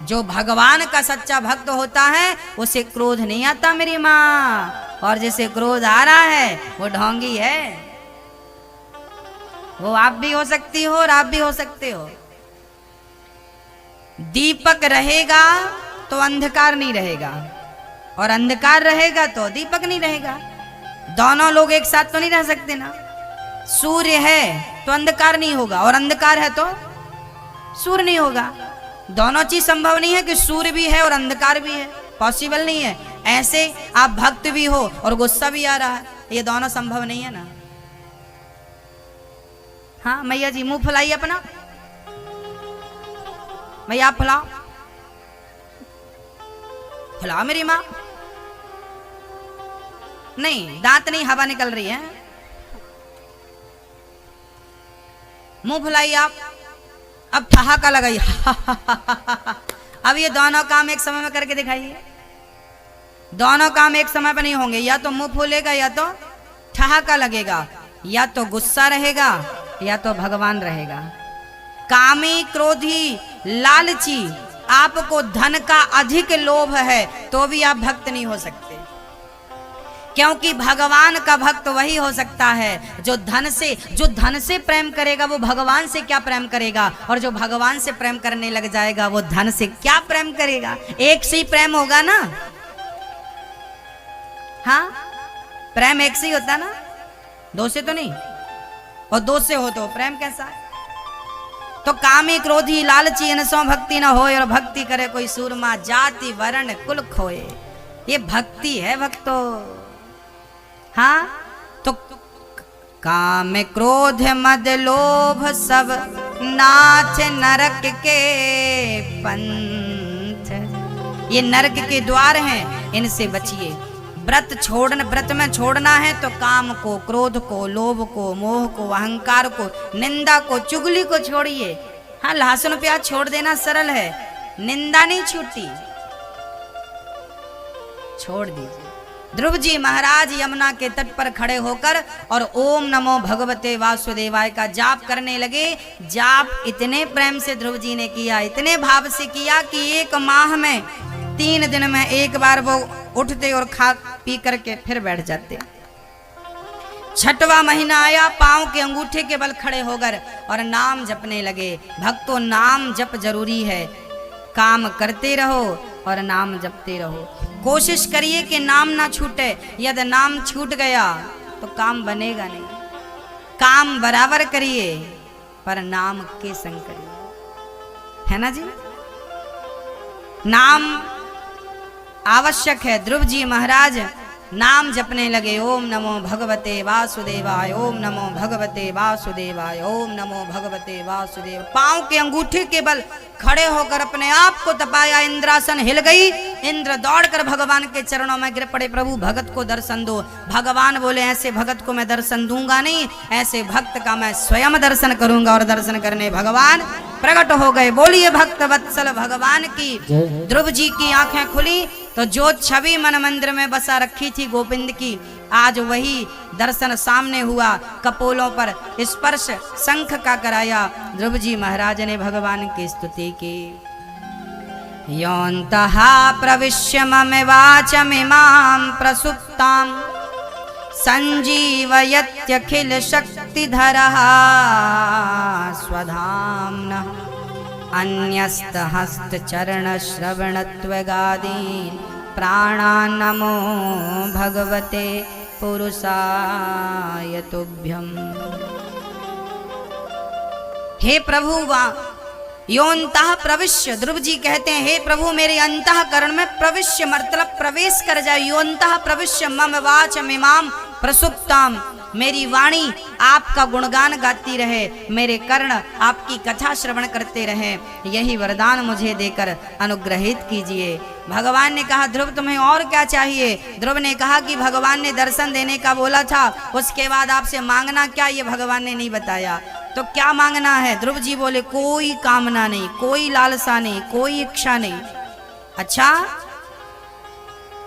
जो भगवान का सच्चा भक्त होता है उसे क्रोध नहीं आता मेरी माँ, और जिसे क्रोध आ रहा है वो ढोंगी है। वो आप भी हो सकती हो और आप भी हो सकते हो। दीपक रहेगा तो अंधकार नहीं रहेगा, और अंधकार रहेगा तो दीपक नहीं रहेगा। दोनों लोग एक साथ तो नहीं रह सकते ना। सूर्य है तो अंधकार नहीं होगा, और अंधकार है तो सूर्य नहीं होगा। दोनों चीज संभव नहीं है कि सूर्य भी है और अंधकार भी है, पॉसिबल नहीं है। ऐसे आप भक्त भी हो और गुस्सा भी आ रहा है, ये दोनों संभव नहीं है ना। हाँ मैया जी, मुंह फुलाइए अपना, मैया आप फुलाओ, फुलाओ मेरी माँ। नहीं, दांत नहीं, हवा निकल रही है। मुंह फुलाइए आप, अब ठहाका लगाइए। अब ये दोनों काम एक समय में करके दिखाइए। दोनों काम एक समय पर नहीं होंगे, या तो मुंह फूलेगा या तो ठहाका लगेगा, या तो गुस्सा रहेगा या तो भगवान रहेगा। कामी क्रोधी लालची आपको धन का अधिक लोभ है तो भी आप भक्त नहीं हो सकते, क्योंकि भगवान का भक्त वही हो सकता है जो धन से प्रेम करेगा वो भगवान से क्या प्रेम करेगा, और जो भगवान से प्रेम करने लग जाएगा वो धन से क्या प्रेम करेगा। एक से ही प्रेम होगा ना, हाँ प्रेम एक से ही होता ना, दो से तो नहीं, और दो से हो तो प्रेम कैसा है। तो कामी क्रोधी लालची इनसों भक्ति न होए, और भक्ति करे कोई सूरमा जाति वर्ण कुल खोए। ये भक्ति है भक्तों। हाँ तो काम क्रोध मद लोभ सब नाथ नरक के पंथ, ये नरक के द्वार हैं, इनसे बचिए। व्रत में छोड़ना है तो काम को, क्रोध को, लोभ को, मोह को, अहंकार को, निंदा को, चुगली को छोड़िए। हाँ लहसुन प्याज छोड़ देना सरल है, निंदा नहीं छूटी, छोड़ दीजिए। ध्रुव जी महाराज यमुना के तट पर खड़े होकर और ओम नमो भगवते वासुदेवाय का जाप करने लगे। जाप इतने प्रेम से ध्रुव जी ने किया, इतने भाव से किया कि 1 माह में 3 दिन में एक बार वो उठते और खा पी करके फिर बैठ जाते। 6वां महीना आया, पांव के अंगूठे के बल खड़े होकर और नाम जपने लगे। भक्तों नाम जप जरूरी है, काम करते रहो और नाम जपते रहो। कोशिश करिए कि नाम ना छूटे, यदि नाम छूट गया तो काम बनेगा नहीं। काम बराबर करिए पर नाम के संग करिए, है ना जी। नाम आवश्यक है। ध्रुव जी महाराज नाम जपने लगे, ओम नमो भगवते वासुदेवाय, ओम नमो भगवते वासुदेवाय, ओम नमो भगवते वासुदेव। पांव के अंगूठे के बल खड़े होकर अपने आप को तपाया, इंद्रासन हिल गई। इंद्र दौड़कर भगवान के चरणों में गिर पड़े, प्रभु भगत को दर्शन दो। भगवान बोले ऐसे भगत को मैं दर्शन दूंगा नहीं, ऐसे भक्त का मैं स्वयं दर्शन करूंगा। और दर्शन करने भगवान प्रकट हो गए। बोलिए भक्त वत्सल भगवान की। ध्रुव जी की आंखें खुली तो जो छवि मन मंदिर में बसा रखी थी गोविंद की, आज वही दर्शन सामने हुआ। कपोलों पर स्पर्श शंख का कराया। ध्रुव जी महाराज ने भगवान की स्तुति की। योऽन्तः प्रविश्य मम वाचमिमां प्रसुप्तां संजीवयत्यखिल शक्तिधरः स्वधाम्नः अन्यस्तहस्तचरणश्रवणत्वगादीन् प्राणान् नमो भगवते पुरुषाय तुभ्यम्। हे प्रभु योऽन्तः प्रविश्य, ध्रुव जी कहते हैं हे प्रभु मेरे अंतःकरण में प्रविश्य मतलब प्रवेश कर जाए। योऽन्तः प्रविश्य मम वाचमिमां प्रसुप्तां, मेरी वाणी आपका गुणगान गाती रहे, मेरे कर्ण आपकी कथा श्रवण करते रहे, यही वरदान मुझे देकर अनुग्रहित कीजिए। भगवान ने कहा ध्रुव तुम्हें और क्या चाहिए। ध्रुव ने कहा कि भगवान ने दर्शन देने का बोला था, उसके बाद आपसे मांगना क्या ये भगवान ने नहीं बताया, तो क्या मांगना है। ध्रुव जी बोले कोई कामना नहीं, कोई लालसा नहीं, कोई इच्छा नहीं। अच्छा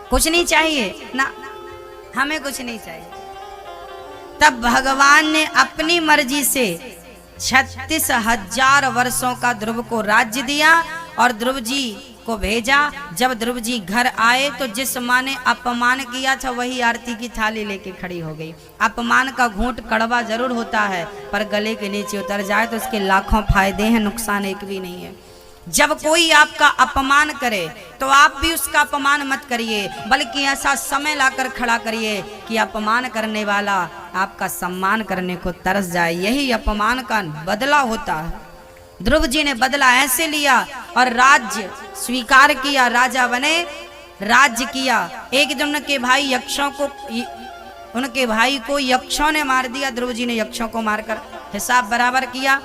कुछ नहीं चाहिए ना, हमें कुछ नहीं चाहिए। तब भगवान ने अपनी मर्जी से 36,000 वर्षों का ध्रुव को राज्य दिया और ध्रुव जी को भेजा। जब ध्रुव जी घर आए तो जिस माँ ने अपमान किया था वही आरती की थाली लेके खड़ी हो गई। अपमान का घूंट कड़वा जरूर होता है पर गले के नीचे उतर जाए तो उसके लाखों फायदे हैं, नुकसान एक भी नहीं है। जब कोई आपका अपमान करे तो आप भी उसका अपमान मत करिए, बल्कि ऐसा समय लाकर खड़ा करिए कि अपमान करने वाला आपका सम्मान करने को तरस जाए। यही अपमान का बदला होता है। ध्रुव जी ने बदला ऐसे लिया और राज्य स्वीकार किया, राजा बने, राज्य किया। एक दिन उनके भाई यक्षों को, उनके भाई को यक्षों ने मार दिया। ध्रुव जी ने यक्षों को मारकर हिसाब बराबर किया।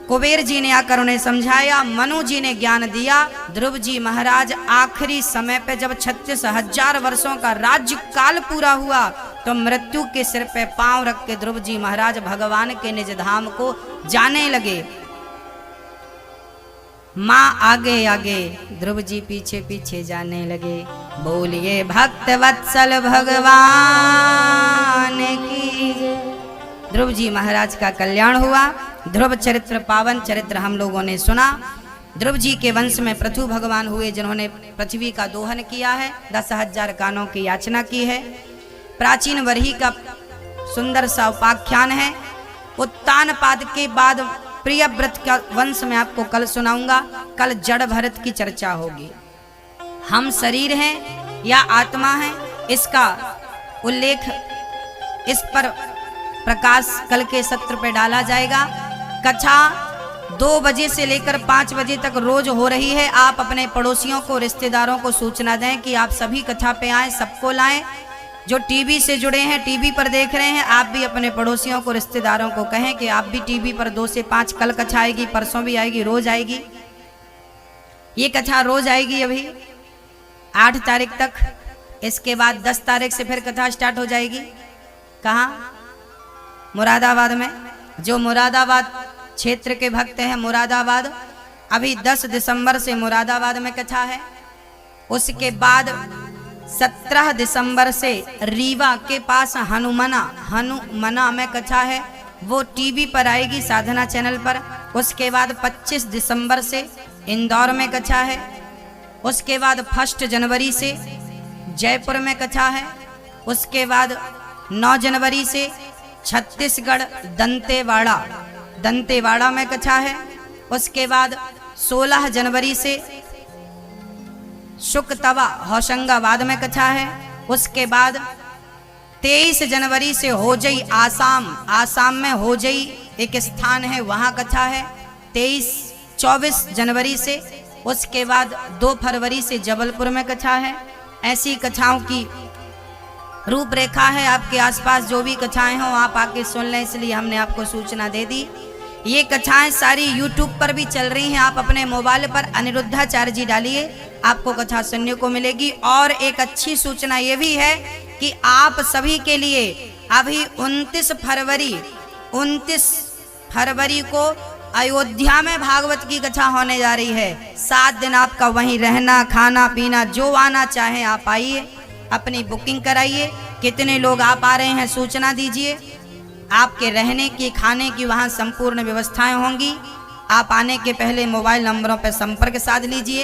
कुबेर जी ने आकर उन्हें समझाया, मनु जी ने ज्ञान दिया। ध्रुव जी महाराज आखिरी समय पे जब 36,000 वर्षों का राज्य काल पूरा हुआ तो मृत्यु के सिर पे पांव रख के ध्रुव जी महाराज भगवान के निज धाम को जाने लगे। माँ आगे आगे, ध्रुव जी पीछे पीछे जाने लगे। बोलिए भक्त वत्सल भगवान की। ध्रुव जी महाराज का कल्याण हुआ। ध्रुव चरित्र पावन चरित्र हम लोगों ने सुना। ध्रुव जी के वंश में पृथु भगवान हुए, जिन्होंने पृथ्वी का दोहन किया है, 10,000 कानों की याचना की है। प्राचीन वरही का सुंदर सा उपाख्यान है। उत्तानपाद के बाद प्रियव्रत का वंश में आपको कल सुनाऊंगा। कल जड़ भरत की चर्चा होगी। हम शरीर हैं या आत्मा हैं, इसका उल्लेख इस पर प्रकाश कल के सत्र पे डाला जाएगा। कथा 2 बजे से लेकर 5 बजे तक रोज हो रही है। आप अपने पड़ोसियों को, रिश्तेदारों को सूचना दें कि आप सभी कथा पे आएं, सबको लाएं। जो टीवी से जुड़े हैं, टीवी पर देख रहे हैं, आप भी अपने पड़ोसियों को, रिश्तेदारों को कहें कि आप भी टीवी पर 2 से 5 कल कथा आएगी, परसों भी आएगी, रोज आएगी। ये कथा रोज आएगी अभी 8 तारीख तक। इसके बाद 10 तारीख से फिर कथा स्टार्ट हो जाएगी। कहाँ? मुरादाबाद में। जो मुरादाबाद क्षेत्र के भक्त हैं, मुरादाबाद, अभी 10 दिसंबर से मुरादाबाद में कथा है। उसके बाद 17 दिसंबर से रीवा के पास हनुमना में कथा है, वो टीवी पर आएगी, साधना चैनल पर। उसके बाद 25 दिसंबर से इंदौर में कथा है। उसके बाद 1 जनवरी से जयपुर में कथा है। उसके बाद 9 जनवरी से छत्तीसगढ़ दंतेवाड़ा में कथा है। उसके बाद 16 जनवरी से शुकतवा होशंगाबाद में कथा है। उसके बाद 23 जनवरी से होजई आसाम में होजई एक स्थान है, वहाँ कथा है 24 जनवरी से। उसके बाद 2 फरवरी से जबलपुर में कथा है। ऐसी कथाओं की रूपरेखा है। आपके आसपास जो भी कथाएं हों आप आके सुन लें, इसलिए हमने आपको सूचना दे दी। ये कथाएं सारी यूट्यूब पर भी चल रही हैं। आप अपने मोबाइल पर अनिरुद्धाचार्य जी डालिए, आपको कथा सुनने को मिलेगी। और एक अच्छी सूचना ये भी है कि आप सभी के लिए अभी 29 फरवरी को अयोध्या में भागवत की कथा होने जा रही है। 7 दिन आपका वहीं रहना, खाना पीना, जो आना चाहे आप आइए, अपनी बुकिंग कराइए। कितने लोग आप आ रहे हैं सूचना दीजिए। आपके रहने की, खाने की वहाँ संपूर्ण व्यवस्थाएं होंगी। आप आने के पहले मोबाइल नंबरों पर संपर्क साध लीजिए,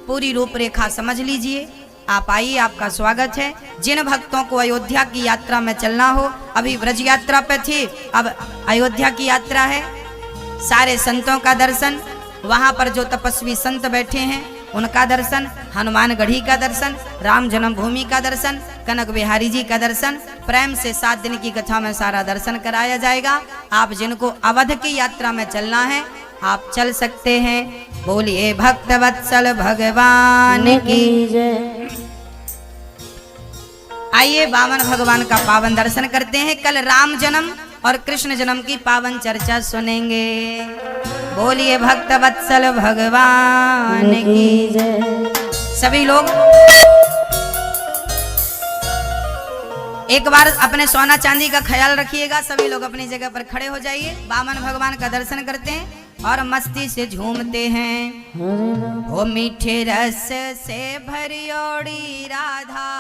पूरी रूपरेखा समझ लीजिए। आप आइए, आपका स्वागत है। जिन भक्तों को अयोध्या की यात्रा में चलना हो, अभी ब्रज यात्रा पे थी, अब अयोध्या की यात्रा है। सारे संतों का दर्शन, वहाँ पर जो तपस्वी संत बैठे हैं उनका दर्शन, हनुमानगढ़ी का दर्शन, राम जन्मभूमि का दर्शन, कनक बिहारी जी का दर्शन, प्रेम से 7 दिन की कथा में सारा दर्शन कराया जाएगा। आप जिनको अवध की यात्रा में चलना है आप चल सकते हैं। बोलिए भक्त वत्सल भगवान की जय। आइए वामन भगवान का पावन दर्शन करते हैं। कल राम जन्म और कृष्ण जन्म की पावन चर्चा सुनेंगे। बोलिए भक्त वत्सल भगवान की जय। सभी लोग एक बार अपने सोना चांदी का ख्याल रखिएगा। सभी लोग अपनी जगह पर खड़े हो जाइए। वामन भगवान का दर्शन करते हैं और मस्ती से झूमते हैं। हो मीठे रस से भरियोड़ी राधा